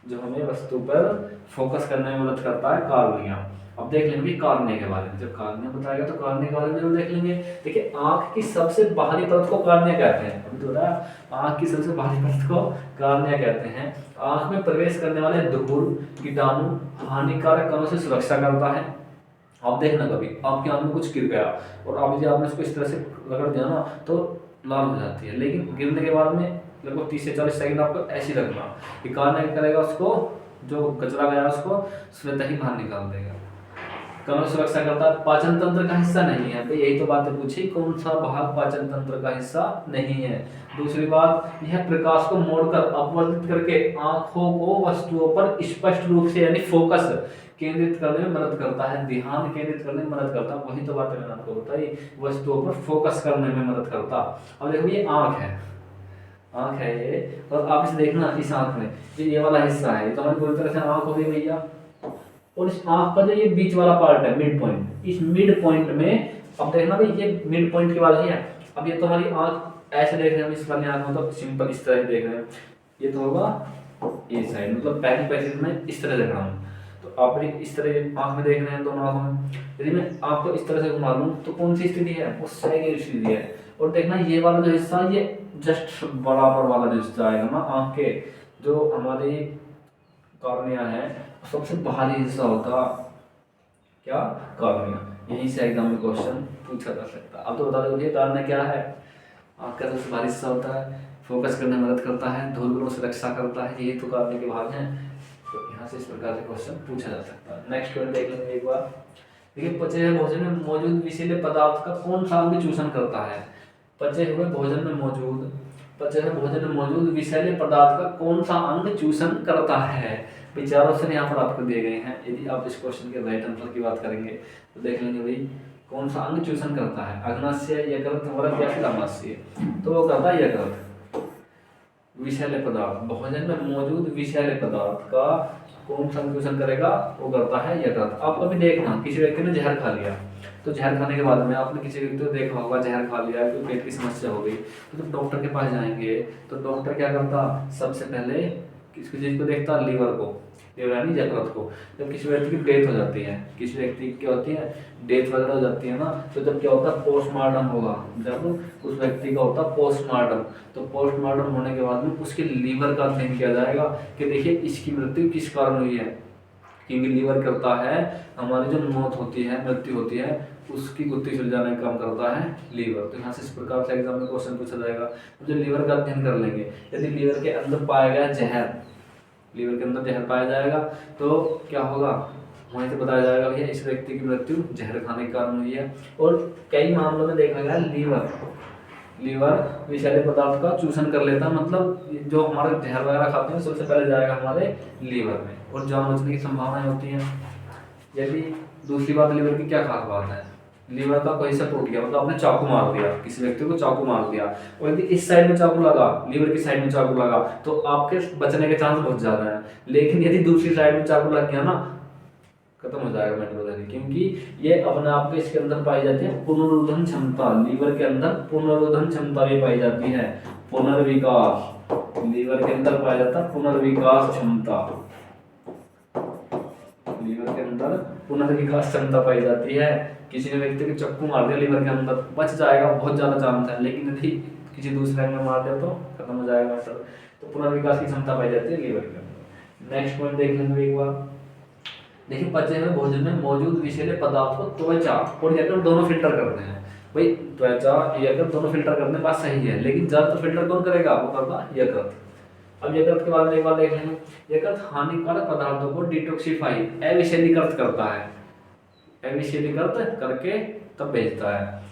जो हमें वस्तु पर फोकस करने में मदद करता है, कार्निया। अब देख लेंगे कार्निया के बारे में, जब कार्निया बताएगा तो कार्निया के बारे में जरूर देख लेंगे। देखिए आंख की सबसे बाहरी परत को कार्निया कहते हैं, अभी थोड़ा आंख की सबसे बाहरी परत को कार्निया कहते हैं। आंख में प्रवेश करने वाले धूल, कीटाणु, हानिकारक कणों से सुरक्षा करता है। आप देखना कभी आपकी आंख में कुछ गिर गया और आप यदि आपने उसको इस तरह से रगड़ दिया ना तो लाल हो जाती है, लेकिन गिरने के बाद में लगभग 30 से 40 सेकंड आपको ऐसे ही रखना, ये कार्निया करेगा, उसको जो कचरा गया उसको स्वतः ही बाहर निकाल देगा। कणों सुरक्षा करता है, पाचन तंत्र का हिस्सा नहीं है, तो यही तो बातें पूछी, कौन सा भाग पाचन तंत्र का हिस्सा नहीं है। दूसरी बात, यह प्रकाश को मोड़कर अपवर्तित करके आंखों को वस्तुओं पर स्पष्ट रूप से यानी फोकस केंद्रित करने में मदद करता है, ध्यान केंद्रित करने में मदद करता है, वही तो बातें मैंने आपको बताई, वस्तुओं पर फोकस करने में मदद करता। अब देखो ये आंख है, आंख है ये, और आप इसे देखना, इस आंख में ये वाला हिस्सा है, तो हमारी पूरी तरह से आंख हो गई भैया। और इस आंख का जो ये बीच वाला पार्ट है, मिड पॉइंट, इस मिड पॉइंट में अब देखना भाई ये मिड पॉइंट की बात है। अब ये तो हमारी आंख ऐसे देख रहे हैं हम, इस वाली आंख में तो सिंपल इस तरह देख रहे हैं, ये तो होगा ये साइड, मतलब पहली पैसेज में इस तरह देख रहा हूँ, तो आप भी इस तरह आंख में देख रहे हैं दोनों आंखों में। यदि मैं आपको इस तरह से घुमा दूं तो कौन सी स्थिति है? वो सही स्थिति है। और देखना ये वाला जो हिस्सा, ये जस्ट बराबर वाला जो हिस्सा आएगा ना आंख के, जो हमारी कॉर्निया है, सबसे बाहरी हिस्सा होता क्या? कॉर्निया। यहीं से एग्जाम में क्वेश्चन पूछा जा सकता है। अब तो बता दो कॉर्निया क्या है? आंख का सबसे बाहरी हिस्सा होता है, फोकस करने में मदद करता है, धूल से रक्षा करता है, यही तो कॉर्निया के भाग हैं। तो यहाँ से इस प्रकार से क्वेश्चन पूछा जा सकता है। नेक्स्ट क्वेश्चन देख लेंगे एक बार। देखिए पचे हुए भोजन में मौजूद विषैले पदार्थ का कौन सा अंग चूषण करता है? पचे हुए भोजन में मौजूद विषैले पदार्थ का कौन सा अंग चूषण करता है? विचारों से यहाँ पर आपको दिए गए हैं। यदि आप इस क्वेश्चन के राइट आंसर की बात करेंगे तो देख लेंगे भाई कौन सा अंग चूषण करता है, अग्नाशय, यकृत, वरक या फिर अमाशय? तो वो करता है यकृत। विषैले पदार्थ, भोजन में मौजूद विषैले पदार्थ का कौन सा चूषण करेगा? वो करता है यकृत। आप कभी देखना किसी व्यक्ति ने जहर खा लिया, तो जहर खाने के बाद में आपने किसी व्यक्ति को देखा होगा जहर खा लिया, कोई पेट की समस्या हो गई, तो जब डॉक्टर के पास जाएंगे तो डॉक्टर क्या करता? सबसे पहले किसको चीज को देखता? लीवर को, लीवर यानी यकृत को। जब किसी व्यक्ति की डेथ हो जाती है, किसी व्यक्ति की क्या होती है? डेथ वगैरह हो जाती है ना, तो जब क्या होता है? पोस्टमार्टम होगा, जब उस व्यक्ति का होता है पोस्टमार्टम, तो पोस्टमार्टम होने के बाद में उसके लीवर का अध्ययन किया जाएगा कि देखिए इसकी मृत्यु किस कारण हुई है, क्योंकि लीवर करता है, हमारी जो मौत होती है, मृत्यु होती है, उसकी गुत्थी सुलझाने का काम करता है लीवर। तो यहाँ से इस प्रकार से एग्जाम में क्वेश्चन पूछा जाएगा, तो जो लीवर का अध्ययन कर लेंगे, यदि लीवर के अंदर पाया गया जहर, लीवर के अंदर जहर पाया जाएगा तो क्या होगा? वहीं से बताया जाएगा भैया इस व्यक्ति की मृत्यु जहर खाने के कारण हुई है। और कई मामलों में देखा गया लीवर विषैले पदार्थ का चूषण कर लेता, मतलब जो हमारे जहर वगैरह खाते हैं सबसे पहले जाएगा हमारे लीवर में और जान बचने की संभावनाएं होती हैं। यदि दूसरी बात लीवर की क्या खास बात है? लीवर का कोई हिस्सा टूट गया, मतलब आपने चाकू मार दिया, किसी व्यक्ति को चाकू मार दिया, और यदि इस साइड में चाकू लगा, लीवर की साइड में चाकू लगा, तो आपके बचने के चांस बहुत ज्यादा है। लेकिन यदि दूसरी साइड में चाकू लग गया ना, खत्म हो जाएगा मेटाबॉलिज्म, क्योंकि ये अपने आप में इसके अंदर पाई जाती है पुनरुत्थान क्षमता, लीवर के अंदर पुनरुत्थान क्षमता भी पाई जाती है, पुनर्विकास, लीवर के अंदर पाया जाता है पुनर्विकास क्षमता, लीवर के अंदर पुनर्विकास क्षमता पाई जाती है। किसी ने व्यक्ति को चक्कू मार दिया लीवर के अंदर, बच जाएगा, बहुत ज्यादा चांस है, लेकिन यदि किसी दूसरे में मार दिया तो खत्म हो जाएगा मैटर। तो पुनर्विकास की क्षमता पाई जाती है लीवर के अंदर। नेक्स्ट पॉइंट देख लेंगे एक बार। देखिए पचे हुए भोजन में मौजूद विषैले पदार्थ को त्वचा और यकृत दोनों फिल्टर करते हैं। भाई त्वचा यकृत दोनों फिल्टर करने बात सही है, लेकिन ज्यादातर फिल्टर कौन करेगा? वो करता यकृत। अब यकृत के बारे में एक बार देख लेंगे। यकृत हानिकारक पदार्थों को डिटॉक्सिफाई अविच्छेदीकृत करता है, अविच्छेदीकृत करके तब भेजता है।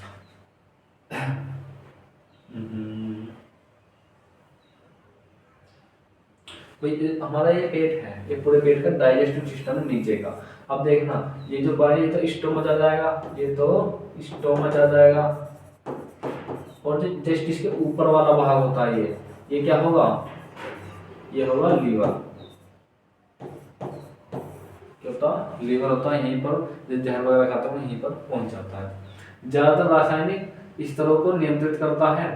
हमारा ये पेट है, ये पूरे पेट का डाइजेस्टिव सिस्टम है नीचे का। अब देखना ये जो बाहर ये तो स्टोमच आ जाएगा, ये तो स्टोमच आ जाएगा, और जो टेस्टिस के ऊपर वाला भाग होता है ये क्या होगा, ये होगा लीवर। क्या होता, लीवर होता है। यहीं पर जो जहर वगैरह खाता है यहीं पर पहुंच जाता है। ज्यादातर रासायनिक स्तरों को नियंत्रित करता है,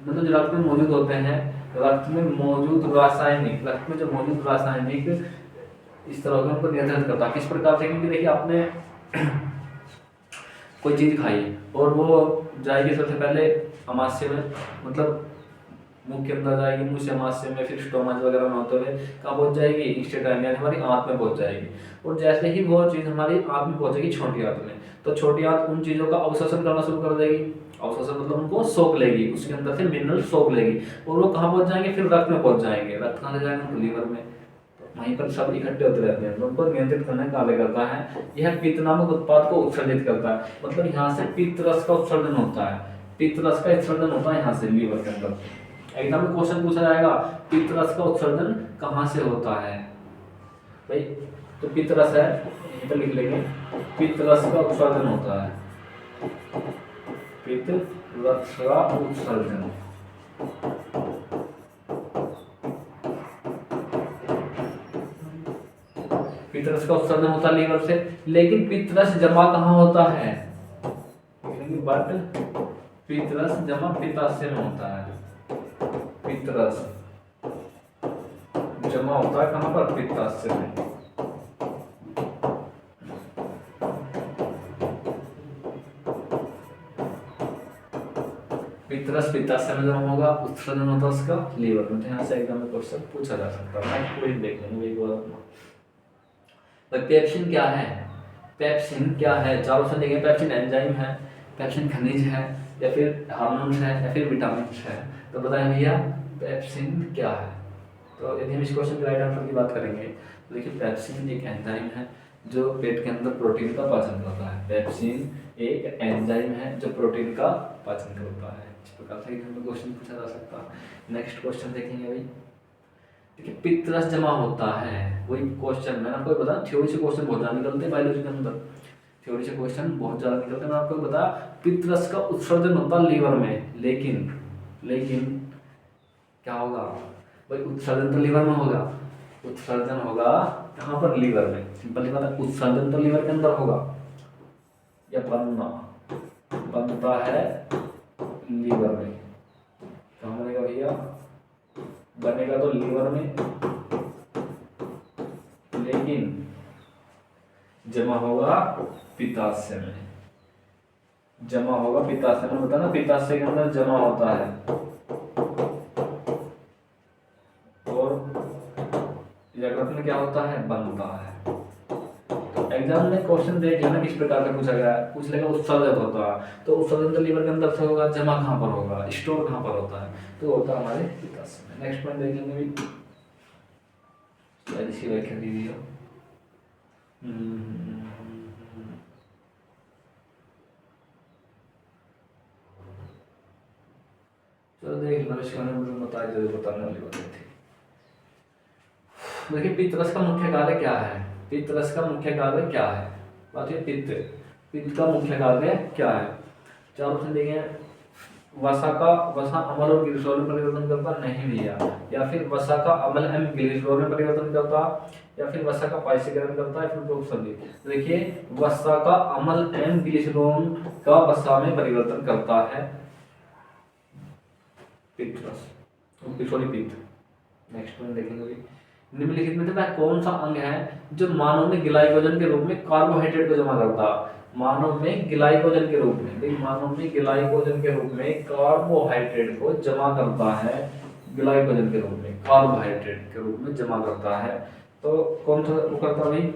मतलब जो रक्त में मौजूद होते हैं, रक्त में मौजूद रासायनिक, रक्त में जो मौजूद रासायनिक स्तरों को उनको नियंत्रित करता है। किस प्रकार से, क्योंकि देखिए आपने कोई चीज खाई और वो जाएगी सबसे पहले अमाशय में, मतलब मुंह के अंदर जाएगी, मुंह से अमाशय में, फिर स्टोमच वगैरह में होते हुए कहाँ पहुंच जाएगी, इंस्टेटाइन यानी हमारी आंत में पहुंच जाएगी। और जैसे ही वो चीज हमारी आंत में पहुंचेगी छोटी आंत में, तो छोटी आंत उन चीजों का अवशोषण करना शुरू कर देगी। अवशोषण मतलब उनको सोख लेगी, उसके अंदर से मिनरल सोख लेगी, और वो कहाँ पहुंच जाएंगे, फिर रक्त में पहुंच जाएंगे। रक्त कहाँ से जाएंगे, लीवर में, वहीं पर सब इकट्ठे होते रहते हैं। उनको नियंत्रित करने का कार्य करता है। यह पित्त नामक उत्पाद को उत्सर्जित करता है, मतलब यहाँ से पित्त रस का उत्सर्जन होता है, पित्त रस का उत्सर्जन होता है यहाँ से लीवर के अंदर। एग्जाम में क्वेश्चन पूछा जाएगा पित्त रस का उत्सर्जन कहाँ से होता है भाई, तो पित्त रस है, यहीं पर लिख लेंगे, पित्त रस का उत्सर्जन होता है, पित्त रस का उत्सर्जन। पित्त रस का उत्सर्जन होता है लीवर से, लेकिन पित्त रस जमा कहाँ होता है, बट पित्त रस जमा पित्ताशय में होता है। पित्त रस जमा होता है कहाँ पर, पित्ताशय में। पित्त रस पित्ताशय में जमा होगा, उत्सर्जन होता है उसका लीवर में। तो यहाँ से एग्जाम में क्वेश्चन पूछा जा सकता है, पूरी देख लेंगे एक बार। पेप्सिन क्या है, पेप्सिन क्या है, चारों से देखें, पेप्सिन एंजाइम है, पेप्सिन खनिज है, या फिर हार्मोन है, या फिर विटामिन है। तो बताएं भैया पेप्सिन क्या है। तो यदि हम इस क्वेश्चन के राइट आंसर की बात करेंगे तो देखिए पेप्सिन एक एंजाइम है जो पेट के अंदर प्रोटीन का पाचन करता है। पेप्सिन एक एंजाइम है जो प्रोटीन का पाचन करता है। इस प्रकार से क्वेश्चन पूछा जा सकता है। नेक्स्ट क्वेश्चन देखेंगे भाई, देखिए पित्त रस जमा होता है, वही क्वेश्चन मैंने आपको बता, थ्योरी से क्वेश्चन बहुत ज्यादा निकलते हैं बायोलॉजी के अंदर, थ्योरी से क्वेश्चन बहुत ज्यादा निकलते हैं। मैं आपको बता, पित्त रस का उत्सर्जन होता है लीवर में, लेकिन क्या होगा भाई, उत्सर्जन तो लीवर में होगा, उत्सर्जन होगा कहाँ पर, लीवर में। सिंपल बात है, उत्सर्जन तो लीवर के अंदर होगा, या बनता है लीवर में। कहाँ बनेगा भैया, बनेगा तो लीवर में, लेकिन जमा होगा पित्ताशय में, जमा होगा पित्ताशय में। बताना पित्ताशय के अंदर जमा होता है, और यकृत में क्या होता है, बनता है। तो एग्जाम में क्वेश्चन देख लेना किस प्रकार का पूछा गया है, पूछ लेगा उत्सर्जन होता है, तो उत्सर्जन तो लीवर के अंदर से होगा, जमा कहाँ पर होगा, स्टोर कहाँ पर होता है, तो होता है हमारे पित्ताशय में। नेक्स्ट पॉइंट देखेंगे भी, इसी व्याख्या दीजिए। चलो देख लो, इसका बताया जो बताने वाली बात थी। देखिए पित्त रस का मुख्य कार्य क्या है, पित्त रस का मुख्य कार्य क्या है, बात है पित्त का मुख्य कार्य क्या है। चार ऑप्शन देंगे, वसा अम्ल और ग्लिसरॉल में परिवर्तन करता नहीं भैया, या फिर वसा का अम्ल एवं ग्लिसरॉल में परिवर्तन करता, या फिर वसा का पाइसीकरण करता है, फिर प्रोक्सली। तो देखिए वसा का अम्ल एवं ग्लिसरॉल का वसा में परिवर्तन करता है पित्त रस, पित्त। नेक्स्ट वन देखेंगे, निम्नलिखित में से वह कौन सा अंग है जो मानव में ग्लाइकोजन के रूप में कार्बोहाइड्रेट को जमा करता है, मानव में ग्लाइकोजन के रूप में, भाई मानव में ग्लाइकोजन के रूप में कार्बोहाइड्रेट को जमा करता है, ग्लाइकोजन के रूप में, कार्बोहाइड्रेट के रूप में जमा करता है। तो कौन सा वो करता है भाई,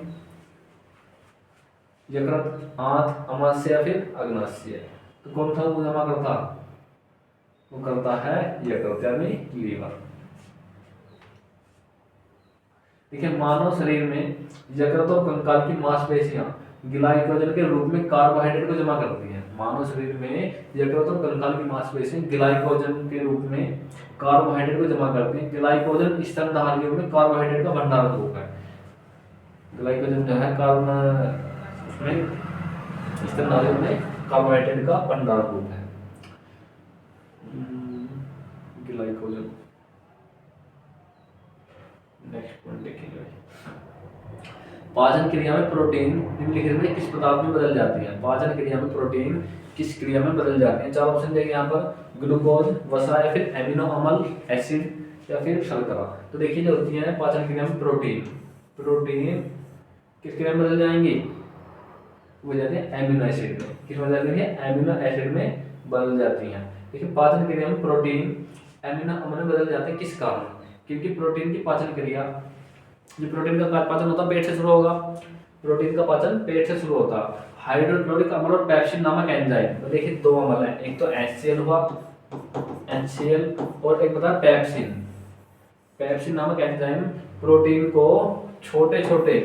यकृत, आंत, अमाशय या फिर अग्नाशय। तो कौन सा वो जमा करता, वो करता है यकृत यानी लीवर। देखिए मानव शरीर में यकृत और कंकाल की मांसपेशियां ग्लाइकोजन के रूप में कार्बोहाइड्रेट को जमा करती हैं। मानव शरीर में यकृत और कंकाल की मांसपेशियां ग्लाइकोजन के रूप में कार्बोहाइड्रेट को जमा करती हैं। ग्लाइकोजन स्तनधारियों में कार्बोहाइड्रेट का भंडारण रूप है। ग्लाइकोजन जो है उसमें स्तनधारियों में कार्बोहाइड्रेट का भंडारण रूप है। ग्लाइकोजन नेक्स्ट पॉइंट देखेंगे। पाचन क्रिया में प्रोटीन निम्नलिखित में किस पदार्थ में बदल जाती है? पाचन क्रिया में प्रोटीन किस क्रिया में बदल जाते हैं? चार ऑप्शन देंगे यहाँ पर, ग्लूकोज, वसा या फिर एमिनो अम्ल, एसिड या फिर शर्करा। तो देखिए जो होती है पाचन क्रिया में प्रोटीन किस क्रिया में बदल जाएंगी? वो जाते हैं एमिनो एसिड में। किस में बदल जाती है? एमिनो एसिड में बदल जाती हैं। देखिए पाचन क्रिया में प्रोटीन एमिनो अम्ल में बदल जाते हैं, किस कारण? क्योंकि प्रोटीन की पाचन क्रिया, जो प्रोटीन का पाचन होता है पेट से शुरू होगा। प्रोटीन का पाचन पेट से शुरू होता है। हाइड्रोक्लोरिक अम्ल और पेप्सिन नामक एंजाइम, तो देखिए दो अम्ल है, एक तो HCl हुआ, HCl, और एक बता पेप्सिन नामक एंजाइम प्रोटीन को छोटे छोटे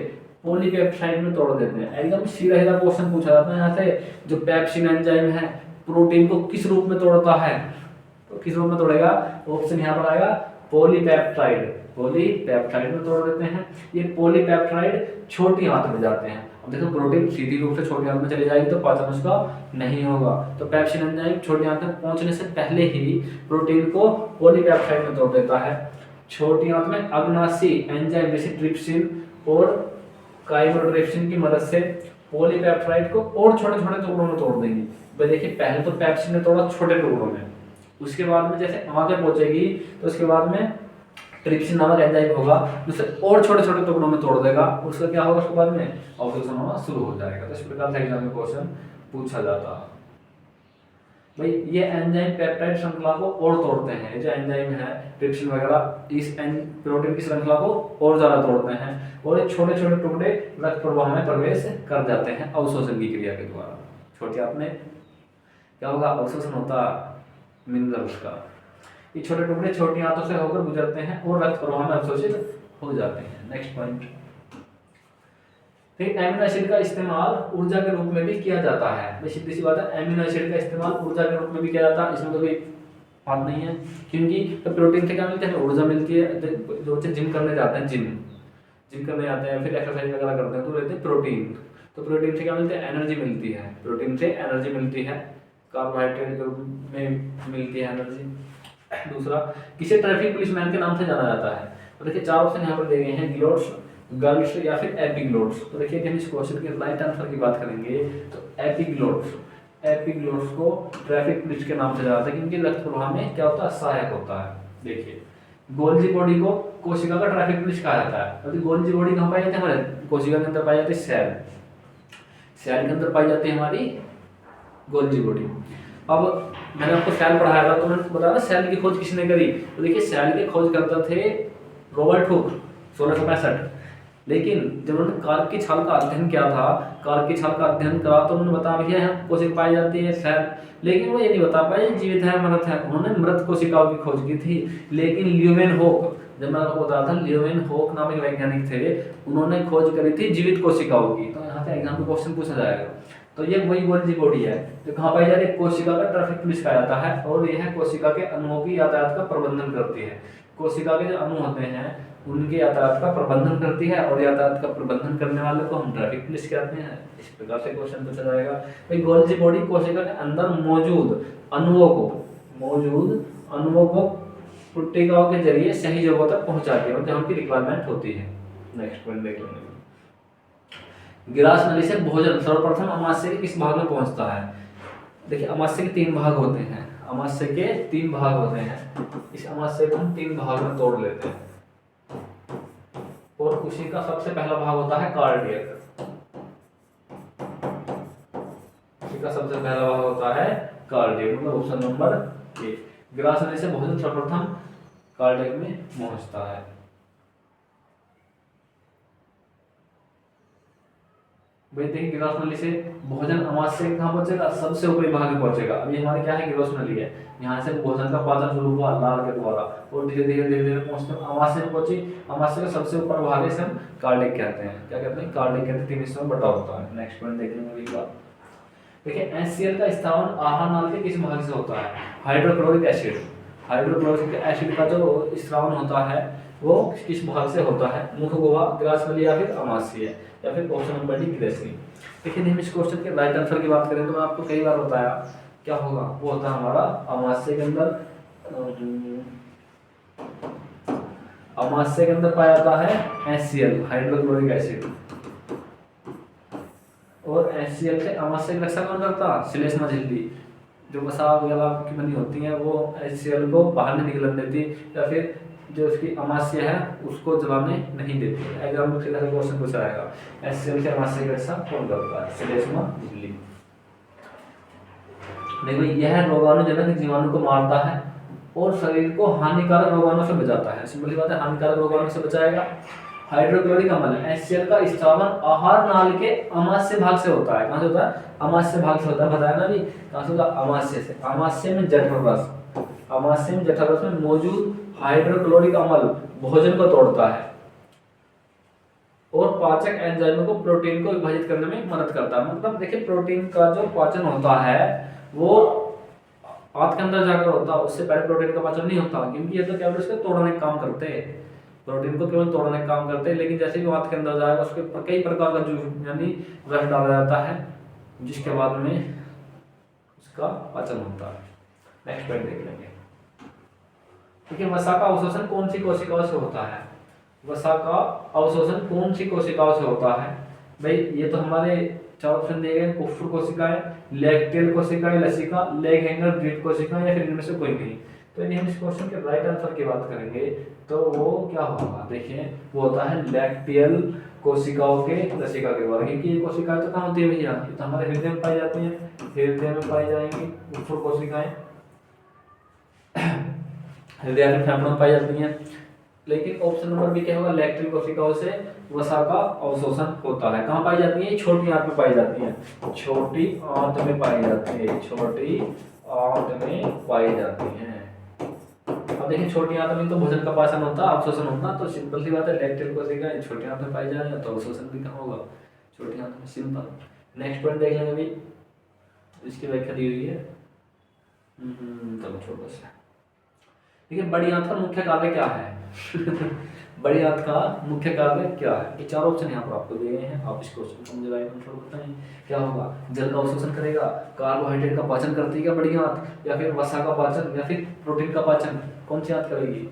पॉलीपेप्टाइड में तोड़ देते हैं। एकदम सीधा सीधा क्वेश्चन पूछा जाता है यहाँ से, जो पेप्सिन एंजाइम है प्रोटीन को किस रूप में तोड़ता है? तो किस रूप में तोड़ेगा? ऑप्शन यहाँ पर आएगा पॉलीपेप्टाइड में तोड़ देते हैं। ये पॉलीपेप्टाइड छोटी आंत में जाते हैं। अब देखो प्रोटीन सीधी रूप से छोटी आंत में चली जाएगी तो पाचन उसका नहीं होगा, तो पेप्सिन एंजाइम छोटी आंत में पहुंचने से पहले ही प्रोटीन को पॉलीपेप्टाइड में तोड़ देता है। छोटी आंत में अग्नाशी एंजाइम जैसे ट्रिप्सिन और काइमोट्रिप्सिन की मदद से पॉलीपेप्टाइड को और छोटे छोटे टुकड़ों में तोड़ देंगी। भाई देखिए पहले तो पेप्सिन ने तोड़ा छोटे टुकड़ों में, उसके बाद में जैसे आगे पहुंचेगी तो उसके बाद में ट्रिप्सिन नामक एंजाइम होगा जिससे और छोटे छोटे टुकड़ों में तोड़ देगा। उसका क्या होगा? उसके बाद में ऑब्जॉर्प्शन होना शुरू हो जाएगा। तो इस प्रकार से एग्जाम में क्वेश्चन पूछा जाता है। भाई ये एंजाइम पेप्टाइड श्रृंखला को और तोड़ते हैं। जो एंजाइम है ट्रिप्सिन वगैरह इस प्रोटीन की श्रृंखला को और ज्यादा तोड़ते हैं और ये छोटे छोटे टुकड़े रक्त प्रवाह में प्रवेश कर जाते हैं अवशोषण की क्रिया के द्वारा। छोटी आंत में क्या होगा? अवशोषण होता मिनरल्स का। ये छोटे टुकड़े छोटी आंतों से होकर गुजरते हैं और रक्त प्रवाह में अवशोषित हो जाते हैं। नेक्स्ट पॉइंट, फिर एमिनो एसिड का इस्तेमाल ऊर्जा के रूप में भी किया जाता है। सीधी सी बात है, एमिनो एसिड का इस्तेमाल ऊर्जा के रूप में भी किया जाता है, इसमें तो कोई बात नहीं है। क्योंकि तो प्रोटीन से क्या मिलता है? ऊर्जा मिलती है। जो बच्चे जिम करने जाते हैं, जिम करने जाते हैं, फिर एक्सरसाइज वगैरह करते हैं तो लेते हैं प्रोटीन। तो प्रोटीन से क्या मिलती है? एनर्जी मिलती है। प्रोटीन से एनर्जी मिलती है, कार्बोहाइड्रेट के रूप में मिलती है एनर्जी। दूसरा, किसे ट्रैफिक पुलिसमैन के नाम से जाना जाता है? तो देखिए चार ऑप्शन यहाँ पर दिए गए हैं, ग्लोट्स, गर्ल्स या फिर एपिग्लोट्स। तो देखिए हम इस क्वेश्चन के राइट आंसर की बात करेंगे तो एपिग्लोट्स को ट्रैफिक पुलिस के नाम से जाना जाता है क्योंकि रक्त प्रवाह में क्या होता है? सहायक होता है। देखिए गोल्जी बॉडी को कोशिका का ट्रैफिक पुलिस कहा जाता है। तो गोल्जी बॉडी कहाँ पाई जाती है? हमारे कोशिका के अंदर पाई जाती है, सेल के अंदर पाई जाती है हमारी गोल्जी बॉडी। अब मैंने आपको सेल पढ़ाया था तो मैंने बताया ना सेल की खोज किसने करी? तो देखिए सेल की खोज करते थे रॉबर्ट हुक 1665। लेकिन जब उन्होंने कार्क की छाल का अध्ययन किया था, कार्क की छाल का अध्ययन करा तो उन्होंने बता दिया यहाँ कोशिका पाई जाती है सेल, लेकिन वो ये नहीं बता पाए जीवित है मृत है। उन्होंने मृत कोशिकाओं की खोज की थी। लेकिन ल्यूमेनहोक, जब मैं आपको बताया था ल्यूमेनहोक नाम एक वैज्ञानिक थे, उन्होंने खोज करी थी जीवित कोशिकाओं की। तो यहाँ से एग्जाम में क्वेश्चन पूछा जाएगा। तो ये वही गोल्जी बॉडी है जो कहाँ पाई जाती है? कोशिका का ट्रैफिक पुलिस कहा जाता है और यह कोशिका के अणुओं की यातायात का प्रबंधन करती है। कोशिका के जो अणु होते हैं उनके यातायात का प्रबंधन करती है और यातायात का प्रबंधन करने वाले को हम ट्रैफिक पुलिस कहते हैं। इस प्रकार से क्वेश्चन पूछा जाएगा। भाई गोल्जी बॉडी कोशिका के अंदर मौजूद अणुओं को पुट्टिकाओं के जरिए सही जगहों तक पहुंचाती है और जहाँ की रिक्वायरमेंट होती है। नेक्स्ट पॉइंट देख लेंगे। गिरास नली से भोजन सर्वप्रथम अमाशय के किस भाग में पहुंचता है? देखिए अमाशय के 3 भाग होते हैं। अमाशय के 3 भाग होते हैं। इस अमाशय को हम 3 भाग में तोड़ लेते हैं और उसी का सबसे पहला भाग होता है कार्डियक। उसी का सबसे पहला भाग होता है कार्डियक, मतलब ऑप्शन नंबर ए। गिरास नली से भोजन सर्वप्रथम कार्डियक में पहुंचता है। भाई देखिए गिरोस नली से भोजन अमाशय कहाँ पहुंचेगा, सबसे ऊपरी भाग में पहुंचेगा। अब ये हमारे क्या है, गिरोस नली है, यहाँ से भोजन का पाचन शुरू हुआ लार के द्वारा और धीरे धीरे धीरे धीरे पहुंचते अमाशय में पहुंची। अमाशय का सबसे ऊपर भाग है, इसे हम कार्डिक कहते हैं। क्या कहते हैं, कार्डिक कहते हैं। 3 हिस्सों में बटा होता है। नेक्स्ट पॉइंट देख लेंगे अगली बात। देखिए HCl का स्थावन आहार नाल के किस भाग से होता है, हाइड्रोक्लोरिक एसिड। हाइड्रोक्लोरिक एसिड का जो स्रावन होता है वो किस भाग से होता है, मुख गुहा, ग्रास नली या फिर अमाशय या फिर ऑप्शन नंबर डी ग्रेसी। देखिए हम इस क्वेश्चन के राइट आंसर की बात करें तो मैं आपको कई बार बताया क्या होगा, वो होता है हमारा अमाशय के अंदर, अमाशय के अंदर पाया जाता है HCl हाइड्रोक्लोरिक एसिड। और HCl से अमाशय की रक्षा कौन करता, श्लेष्मा झिल्ली, जो वसा वगैरह की बनी होती है वो HCl को बाहर नहीं निकलने देती, या फिर जो उसकी अमाशय है उसको जलाने नहीं देती है। एग्जाम्पल से ऐसा क्वेश्चन पूछा जाएगा, HCl से अमाशय की रक्षा कौन करता है, श्लेष्मा झिल्ली। देखो यह रोगाणुजनक जीवाणु को मारता है और शरीर को हानिकारक रोगाणु से बचाता है। सिंपल बात है, हानिकारक रोगाणु से बचाएगा। हाइड्रोक्लोरिक अम्ल HCl का स्रावन आहार नाल के अमाशय भाग से होता है। कहां से होता है, अमाशय भाग से होता है, बताया ना भी कहां से होता है, अमाशय से। अमाशय में जठर रस, अमाशय में जठर रस में मौजूद हाइड्रोक्लोरिक अम्ल भोजन को तोड़ता है और पाचक एंजाइमों को, प्रोटीन को विभाजित करने में मदद करता है। मतलब देखिए प्रोटीन का जो पाचन होता है वो आंत के अंदर जाकर होता है, उससे पहले प्रोटीन का पाचन नहीं होता, क्योंकि ये तो केवल उसके तोड़ने का काम करते हैं, प्रोटीन को केवल तोड़ने का काम करते हैं। लेकिन जैसे ही आंत के अंदर जाएगा उसके ऊपर कई प्रकार का जूस यानी रस डाला जाता है, जिसके बाद में उसका पाचन होता है। नेक्स्ट पॉइंट देख लेंगे। देखिए वसा का अवशोषण कौन सी कोशिकाओं से होता है, वसा का अवशोषण कौन सी कोशिकाओं से होता है। भाई ये तो हमारे 4 ऑप्शन दिए गए, कुफ्फुर कोशिकाएं, लैक्टियल कोशिकाएं, लसिका, लेग हैंगर, ब्रीड कोशिकाएं या फिर इनमें से कोई नहीं। तो यदि हम इस क्वेश्चन के राइट आंसर की बात करेंगे तो वो क्या होगा, देखिए वो होता है लैक्टियल कोशिकाओं के लसिका के द्वारा, क्योंकि ये कोशिकाएं तो कहाँ होती है भैया, ये तो हमारे हृदय में पाई जाती हैं, हृदय में पाई जाएंगी कुफ्फुर कोशिकाएं, हृदय के फेफड़ों में पाई जाती हैं। लेकिन ऑप्शन नंबर बी क्या होगा, लैक्टियल कोशिकाओं से वसा का अवशोषण होता है। कहाँ पाई जाती है, छोटी आंत में पाई जाती है, छोटी आंत में पाई जाती है, छोटी आंत में पाई जाती हैं। अब देखिए छोटी आंत में तो भोजन का पाचन होता है, अवशोषण होता है, तो सिंपल सी बात है लैक्टियल कोशिकाएं छोटी आंत में पाई जा रही है तो अवशोषण भी कहाँ होगा, छोटी आंत में। सिंपल। नेक्स्ट पॉइंट देख लेंगे अभी, इसकी व्याख्या दी हुई है, चलो छोटा सा। देखिए बड़ी आंत का मुख्य कार्य क्या है बड़ी आंत का मुख्य कार्य क्या है, ये 4 ऑप्शन यहाँ पर आपको दिए गए हैं, आप इस क्वेश्चन को मुझे राइट आंसर बताएं। क्या होगा, जल का अवशोषण करेगा, कार्बोहाइड्रेट का पाचन करती है क्या बड़ी आंत, या फिर वसा का पाचन, या फिर प्रोटीन का पाचन, कौन सी आंत करेगी।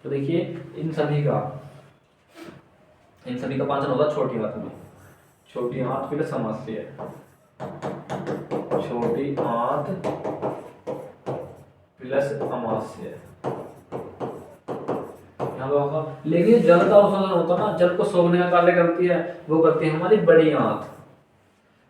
तो देखिए इन सभी का पाचन होगा छोटी आंत में, छोटी आंत प्लस अमाशय, छोटी आंत प्लस अमाशय। लेकिन जल का अवशोषण होता है ना, जल को सोखने का कार्य करती है, वो करती है हमारी बड़ी आंत।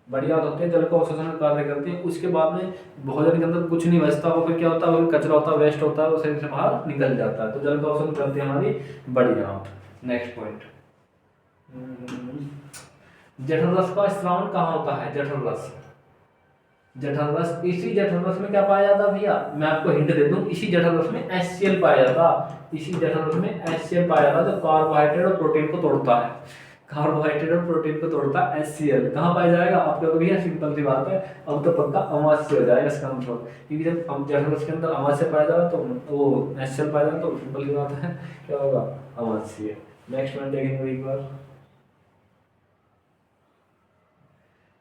बड़ी आंत होती है, जल को अवशोषण का कार्य करती है। उसके बाद में भोजन के अंदर कुछ नहीं बचता, वो फिर क्या होता है, वो कचरा होता है, वेस्ट होता है, वो शरीर से बाहर निकल जाता है। तो जल का अवशोषण करती है हमारी बड़ी आंत। नेक्स्ट पॉइंट, जठर रस का स्रावन कहाँ होता है, जठर रस, जठर रस, इसी जठर रस में क्या पाया जाता भैया, मैं आपको हिंट दे दूं, इसी जठर रस में HCl पाया जाता, इसी जठर रस में HCl पाया जाता जो कार्बोहाइड्रेट और प्रोटीन को तोड़ता है, कार्बोहाइड्रेट और प्रोटीन को तोड़ता है HCl। कहाँ पाया जाएगा, आपको तो भैया सिंपल सी बात है, अब तो पक्का अमाशय हो जाएगा इसका मतलब, क्योंकि जब हम जठर रस के अंदर अमाशय पाया जाता तो वो HCl पाया जाता तो सिंपल सी बात है क्या होगा, अमाशय। नेक्स्ट पॉइंट देखेंगे एक बार।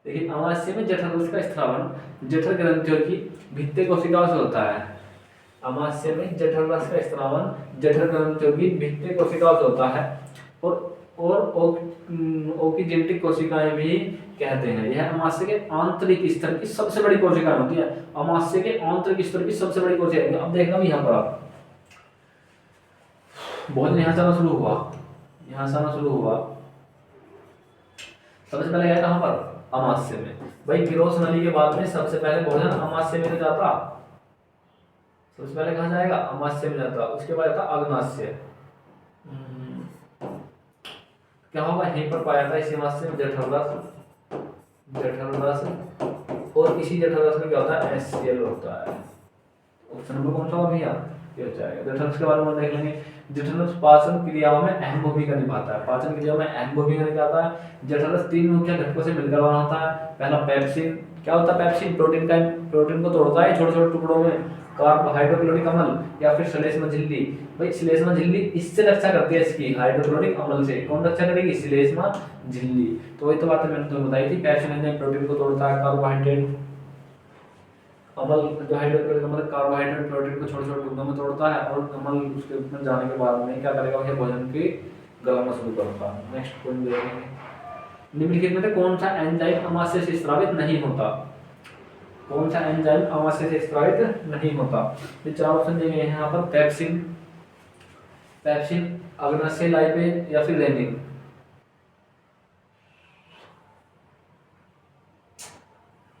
लेकिन अमाशय में जठर रस का स्रावन जठर ग्रंथियों की भित्ति कोशिकाओं से होता है। अमाशय में जठर रस का स्रावन जठर ग्रंथियों की भित्ति कोशिकाओं से होता है और ओकीजेनेटिक कोशिकाएं भी कहते हैं। यह अमाशय के आंतरिक स्तर की सबसे बड़ी कोशिकाएं होती है, अमाशय के आंतरिक स्तर की सबसे बड़ी कोशिकाएं। अब देखना भी यहाँ पर आप भोजन यहाँ से आना शुरू हुआ, यहाँ से आना शुरू हुआ, सबसे पहले गया कहाँ पर, अमाशय में। भाई गिरोस नली के बाद में सबसे पहले भोजन अमाशय में जाता, सबसे पहले कहाँ जाएगा, अमाशय में जाता, उसके बाद आता अग्नाशय। क्या होगा, यहीं पर पाया था इसी अमाशय में जठर रस, जठररस, और इसी जठररस में क्या होता है, HCl होता है। ऑप्शन नंबर कौन सा होगा भैया, ये हो जाएगा। जठररस के बारे में देख लेंगे। जठररस पाचन क्रियाओं में अहम भूमिका निभाता है, पाचन क्रियाओं में अहम भूमिका निभाता है। जठररस 3 मुख्य घटकों से मिलकर बना होता है। पहला पेप्सिन, क्या होता है पेप्सिन, प्रोटीन को तोड़ता है छोटे छोटे टुकड़ों में। हाइड्रोक्लोरिक अम्ल या फिर श्लेष्मा झिल्ली, भाई श्लेष्मा झिल्ली इससे रक्षा करती है, इसकी हाइड्रोक्लोरिक अम्ल से। कौन रक्षा करेगी, श्लेष्मा झिल्ली। तो वही तो बात मैंने तुम्हें बताई थी, पेप्सिन एंजाइम प्रोटीन को तोड़ता है। कार्बोहाइड्रेट अम्ल, जो हाइड्रोक्लोरिक अम्ल कार्बोहाइड्रेट प्रोटीन को छोटे छोटे टुकड़ों में तोड़ता है, और अम्ल उसके ऊपर जाने के बाद में क्या करेगा, वह भोजन की गलाना शुरू करता है। नेक्स्ट पॉइंट देखेंगे, निम्नलिखित में से कौन सा एंजाइम अमाशय से स्रावित नहीं होता, कौन सा एंजाइम अमाशय से स्रावित नहीं होता। तो 4 ऑप्शन दिए गए हैं यहाँ पर, पेप्सिन, अग्नाशय लाइपेज या फिर रेनिन।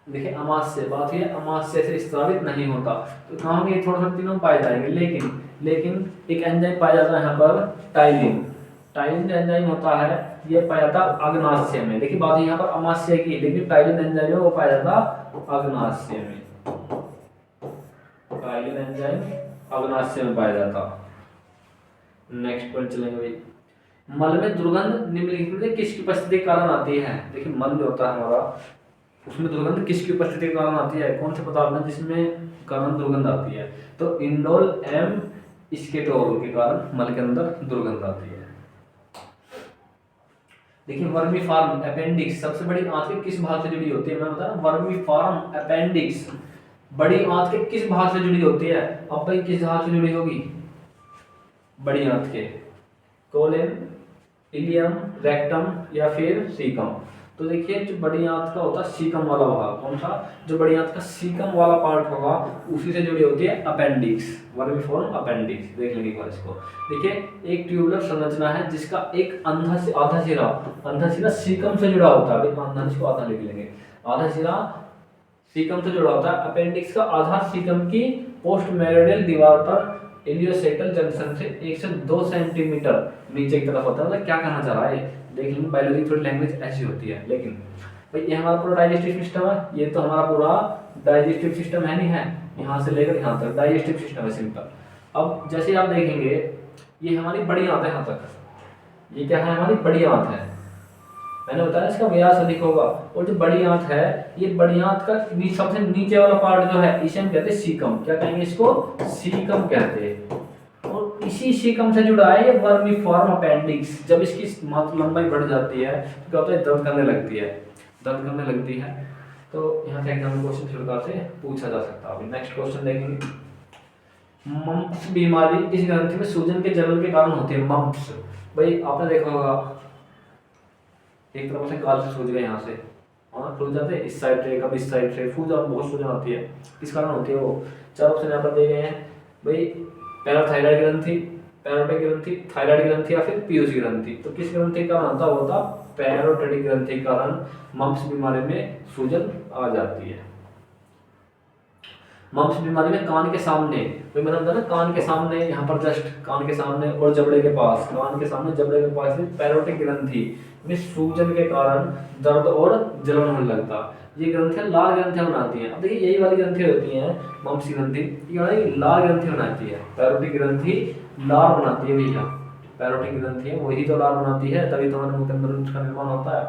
देखिए अमाशय, बात है अमाशय से स्रावित नहीं होता, तो कहाँ ये थोड़ा थोड़ा तीनों पाए जाएंगे, लेकिन एक एंजाइम पाया जाता है यहाँ पर, टाइलिन एंजाइम होता है, ये पाया जाता अग्नाशय में। देखिए बात यहाँ पर अमाशय की, लेकिन टाइलिन एंजाइम है वो पाया जाता अग्नाशय में, टाइलिन एंजाइम अग्नाशय में पाया जाता। नेक्स्ट पॉइंट चलेंगे भाई, मल में दुर्गंध निम्नलिखित में किसकी उपस्थिति के कारण आती है। देखिए मल जो होता है हमारा, उसमें दुर्गंध किसकी उपस्थिति के कारण आती है, कौन से पदार्थ में जिसमें कारण दुर्गंध आती है, तो इंडोल एम स्केटोल के कारण मल के अंदर दुर्गंध आती है। देखिए वर्मीफॉर्म अपेंडिक्स सबसे बड़ी आंत के किस भाग से जुड़ी होती है, मैं बता रहा हूं वर्मीफॉर्म अपेंडिक्स बड़ी आंत के किस भाग से जुड़ी होती है। अब भाई किस भाग से जुड़ी होगी, बड़ी आंत के, कोलन, इलियम, रेक्टम या फिर सीकम। तो देखिए जो बड़ी आंत का होता है सीकम वाला भाग, कौन सा, जो बड़ी आंत का सीकम वाला पार्ट होगा उसी से जुड़ी होती है अपेंडिक्स, वर्मीफॉर्म अपेंडिक्स। देख लेंगे एक बार इसको। देखिए एक ट्यूबुलर संरचना है जिसका एक आधा सिरा सीकम से जुड़ा होता है। आधा इसको आधा लिख लेंगे, आधा सिरा सीकम से जुड़ा होता है। अपेंडिक्स का आधार सीकम की पोस्ट मेरिडियल दीवार पर इलियोसेकल जंक्शन से 1 से 2 सेंटीमीटर नीचे की तरफ होता है। मतलब क्या कहना चाह रहा है, देख लेंगे बायोलॉजी थोड़ी लैंग्वेज ऐसी होती है। लेकिन भाई ये हमारा पूरा डाइजेस्टिव सिस्टम है, ये तो हमारा पूरा डाइजेस्टिव सिस्टम है, नहीं है, यहाँ से लेकर यहाँ तक डाइजेस्टिव सिस्टम है सिंपल। अब जैसे आप देखेंगे ये हमारी बड़ी आंत है, यहाँ तक ये क्या है, हमारी बड़ी आंत है। मैंने बताया इसका व्यास अधिक होगा, और जो बड़ी आंत है, ये बड़ी आंत का सबसे नीचे वाला पार्ट जो है इसे हम कहते हैं सीकम। क्या कहेंगे इसको, सीकम कहते हैं। और इसी सीकम से जुड़ा है ये वर्मीफॉर्म अपेंडिक्स। जब इसकी लंबाई बढ़ जाती है तो क्या होता है, दर्द करने लगती है। तो यहाँ से एग्जाम क्वेश्चन इस प्रकार से पूछा जा सकता है। नेक्स्ट क्वेश्चन देखेंगे, मम्प्स बीमारी किस ग्रंथि में सूजन के जलन के कारण होती है। मम्प्स, भाई आपने देखा होगा एक तरफ से गाल से सूज गए, यहाँ से और सूज जाते हैं, इस साइड से कभी इस साइड से बहुत सूजन आती है। किस कारण होती है वो, 4 ऑप्शन यहाँ पर दिए गए हैं भाई, पैराथायराइड ग्रंथि, पैरोटिक ग्रंथि, थायराइड ग्रंथि या फिर पीयूष ग्रंथि। तो किस ग्रंथि का कारण होता पैरोटिक ग्रंथि के कारण मम्प्स बीमारी में सूजन आ जाती है। मम्प्स बीमारी में कान के सामने, तो मैंने बताया ना कान के सामने, यहाँ पर जस्ट कान के सामने और जबड़े के पास, कान के सामने जबड़े के पास पैरोटिक ग्रंथि में सूजन के कारण दर्द और जलन होने लगता। ये ग्रंथियां लाल ग्रंथियां बनाती हैं। अब देखिए यही वाली ग्रंथियां होती हैं मम्प्स ग्रंथि, ये लाल ग्रंथि बनाती है। पैरोटिक ग्रंथि लाल बनाती है भैया, पैरोटिक ग्रंथि है वही तो लाल बनाती है, तभी तो हमारे मुंह के अंदर उसका निर्माण होता है।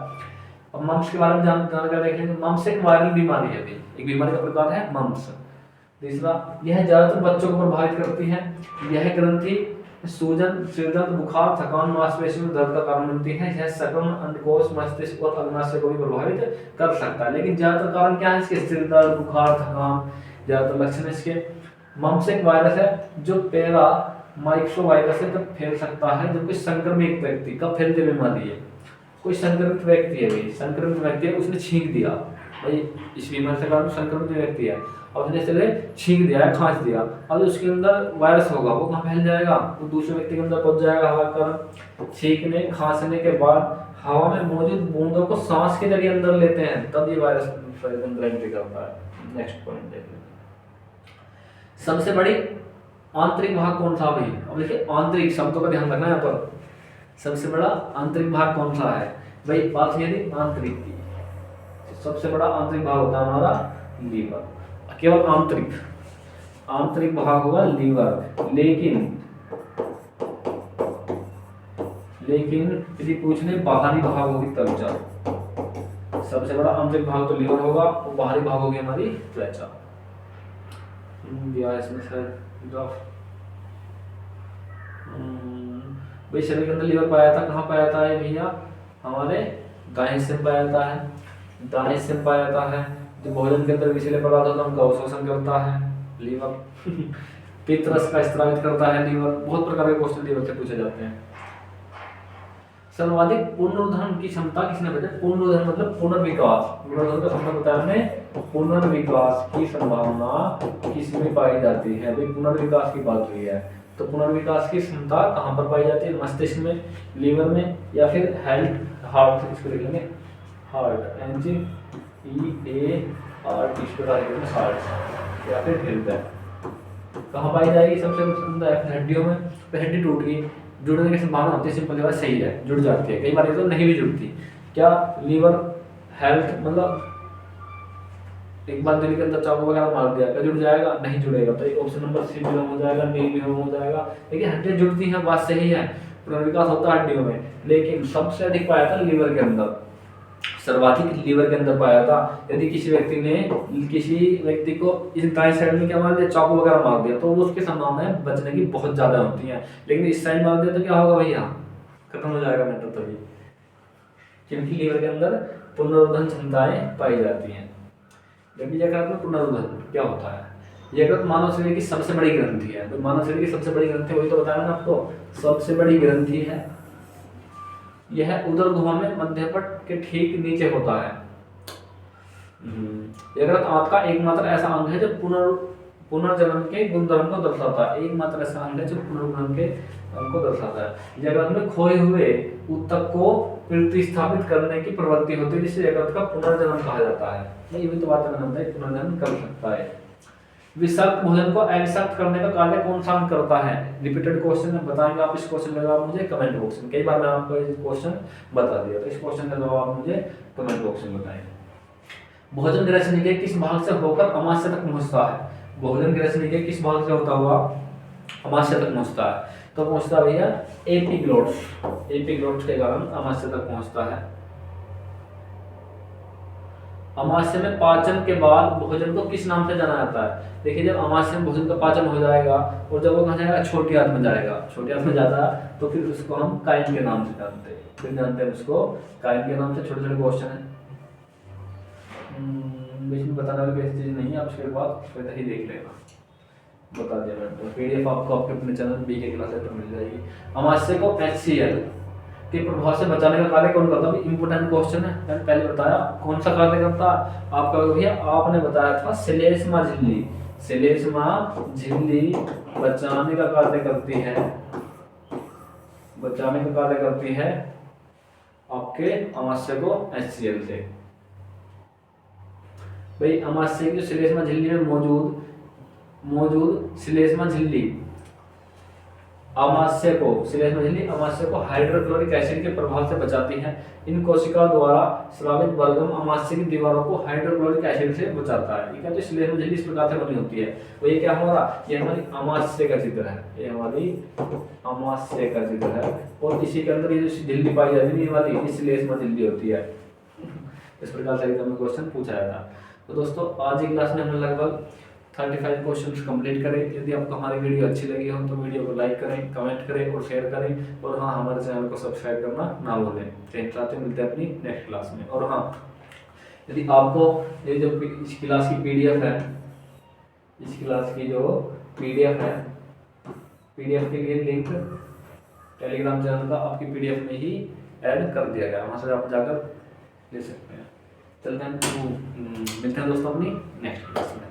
अब मम्प्स के बारे में जानकर देख लेंगे। मम्प्स एक वायरल बीमारी है, एक बीमारी का प्रकार है मम्प्स। तीसरा, यह ज्यादातर बच्चों को प्रभावित करती है। यह ग्रंथि सूजन, सिरदर्द, बुखार, थकान, मांसपेशियों में दर्द का कारण बनती है। यह सकम, अंडकोश, मस्तिष्क और अग्नाशय को भी प्रभावित कर सकता है। लेकिन ज्यादातर कारण क्या है इसके, सिरदर्द, बुखार, थकान, ज्यादातर लक्षण इसके। मम्प्स एक वायरस है जो पैरा माइक्रो वायरस से तब फैल सकता है जब कोई संक्रमित व्यक्ति, कब फैलती बीमारी है, कोई संक्रमित व्यक्ति है भाई, संक्रमित व्यक्ति है उसने छींक दिया, भाई इस बीमारी से कारण संक्रमित व्यक्ति है और उसने चले छींक दिया है, खांस दिया, अब उसके अंदर वायरस होगा, वो कहाँ फैल जाएगा, वो दूसरे व्यक्ति के अंदर पहुंच जाएगा। हवा कर छींकने खांसने के बाद हवा में मौजूद बूंदों को सांस के जरिए अंदर लेते हैं, तब ये वायरस शरीर के अंदर एंट्री करता है। नेक्स्ट पॉइंट देखिए, सबसे बड़ी आंतरिक भाग कौन सा भाई। अब देखिए आंतरिक शब्दों का ध्यान रखना है यहाँ पर, सबसे बड़ा आंतरिक भाग कौन सा है भाई, बात ये थी आंतरिक की। सबसे बड़ा आंतरिक भाग होता है हमारा लीवर, केवल आंतरिक भाग होगा लीवर। लेकिन यदि पूछ ले बाहरी भाग होगी त्वचा, सबसे बड़ा आंतरिक भाग तो लीवर होगा और बाहरी भाग होगी हमारी त्वचा। इसमें सर भाई शरीर के अंदर लीवर पाया था, कहाँ पाया था ये भैया, हमारे दाएं हिस्से में पाया जाता है, दाएं हिस्से में पाया जाता है। जो भोजन के अंदर विषैले पदार्थ होता है उनका अवशोषण करता है लीवर। पित्त रस का स्त्रावित करता है लीवर। बहुत प्रकार के क्वेश्चन लीवर से पूछे जाते हैं। सर्वाधिक पुनरुत्थान की क्षमता किसने बताया? पुनरुत्थान मतलब पुनर्विकास, पुनरुत्थान का संबंध बताया हमने। पुनर्विकास की संभावना किसमें पाई जाती है? भाई पुनर्विकास की बात हुई है, तो पुनर्विकास की क्षमता कहाँ पर पाई जाती है? मस्तिष्क में, लीवर में, या फिर हार्ट, इसको लिख लेंगे हार्ट, HEART, हार्ट, या फिर हृदय। कहाँ पाई जाएगी? सबसे हड्डियों में। तो हड्डी टूट गई, जुड़ने की संभावना होती है, सिंपल बात सही है, जुड़ जाती है। कई बार तो नहीं भी जुड़ती। क्या लीवर हेल्थ मतलब एक बार दिल के अंदर चाकू वगैरह मार दिया, क्या जुड़ जाएगा? नहीं जुड़ेगा। तो ऑप्शन नंबर सी भी हो जाएगा, डी भी हो जाएगा। देखिए हड्डियां जुड़ती हैं, बात सही है, पुनर्विकास होता है हड्डियों में, लेकिन सबसे अधिक पाया था लीवर के अंदर, सर्वाधिक लीवर के अंदर पाया था। यदि किसी व्यक्ति को इस दाएं साइड में क्या मार दिया, चाकू वगैरह मार दिया, तो उसकी संभावनाएं बचने की बहुत ज्यादा होती हैं। लेकिन इस साइड मार दिया तो क्या होगा भैया? खत्म हो जाएगा मैटर तभी, क्योंकि लीवर के अंदर पुनरुत्थान क्षमताएं पाई जाती हैं। जब यकृत में पुनरुत्थान क्या होता है? यकृत मानव शरीर की सबसे बड़ी ग्रंथि है। तो मानव शरीर की सबसे बड़ी ग्रंथि, वही तो बताया ना आपको, सबसे बड़ी ग्रंथि है। यह उदर गुहा में मध्यपट के ठीक नीचे होता है। यकृत आंत का एकमात्र ऐसा अंग है जो पुनर्जन्म के गुणधर्म को दर्शाता है। एकमात्र ऐसा अंग है जो पुनर्जन्म के अंग को दर्शाता है। यकृत में खोए हुए ऊतक को प्रतिस्थापित करने की प्रवृत्ति होती है, जिसे यकृत का पुनर्जन्म कहा जाता है। ये भी तो बात मैंने बताई, पुनर्जन्म कर सकता है। विषाक्त भोजन को अविषाक्त करने का कार्य कौन सा अंग करता है? रिपीटेड क्वेश्चन है, बताएंगे आप इस क्वेश्चन का जवाब मुझे कमेंट बॉक्स में। कई बार मैं आपको ये क्वेश्चन बता दिया, तो इस क्वेश्चन का जवाब मुझे कमेंट बॉक्स में बताएंगे। भोजन ग्रसनी के किस भाग से होकर अमाशय तक पहुंचता है? भोजन ग्रसनी के किस भाग से होता हुआ अमाशय तक पहुंचता है? तो पहुंचता भैया एपिग्लोट्स के कारण अमाशय तक पहुंचता है। अमाशय में पाचन के बाद भोजन को किस नाम से जाना जाता है? देखिए जब अमाशय में भोजन का पाचन हो जाएगा और जब वो कहाँ जाएगा, छोटी आंत में जाएगा, छोटी आंत में जाता है तो फिर उसको हम काइन के नाम से जानते हैं। फिर जानते हैं उसको काइन के नाम से। छोटे छोटे क्वेश्चन है, बीच में बताने वाली कोई चीज नहीं है, आप उसके बाद फिर ही देख लेगा, बता दिया मैंने। तो पीडीएफ आपको आपके अपने चैनल बीके क्लासेस पर मिल जाएगी। अमाशय को HCl के प्रभाव से बचाने का कार्य कौन करता है? इंपोर्टेंट क्वेश्चन है, मैंने पहले बताया कौन सा कार्य करता है आपका भैया, आपने बताया था श्लेष्मा झिल्ली। श्लेष्मा झिल्ली बचाने का कार्य करती है, बचाने का कार्य करती है आपके अमाशय को HCl से। भाई अमाशय की श्लेष्मा झिल्ली में मौजूद श्लेष्मा झिल्ली अमाशय को हाइड्रोक्लोरिक एसिड के प्रभाव से बचाती है। इन कोशिकाओं द्वारा स्रावित बलगम अमाशय की दीवारों को हाइड्रोक्लोरिक एसिड से बचाता है। ठीक है, तो श्लेष्मा झिल्ली इस प्रकार से बनी होती है। तो ये क्या हो रहा, ये हमारी अमाशय का चित्र है, ये हमारी अमाशय का चित्र है। और इसी के अंदर ये जो झिल्ली पाई जाती है, ये वाली श्लेष्मा झिल्ली होती है। इस प्रकार से एग्जाम में क्वेश्चन पूछा जाता है। तो दोस्तों आज की क्लास में हमने लगभग 35 क्वेश्चंस कंप्लीट करें। यदि आपको हमारी वीडियो अच्छी लगी हो तो वीडियो को लाइक करें, कमेंट करें और शेयर करें। और हाँ, हमारे चैनल को सब्सक्राइब करना ना भूलें। चाहते मिलते हैं अपनी नेक्स्ट क्लास में। और हाँ, यदि आपको ये जो इस क्लास की पीडीएफ है, इस क्लास की जो पीडीएफ है, पीडीएफ के लिए लिंक टेलीग्राम चैनल का आपकी पीडीएफ में ही ऐड कर दिया गया, वहाँ से आप जाकर ले सकते हैं। चलते हैं, मिलते हैं दोस्तों अपनी नेक्स्ट क्लास में।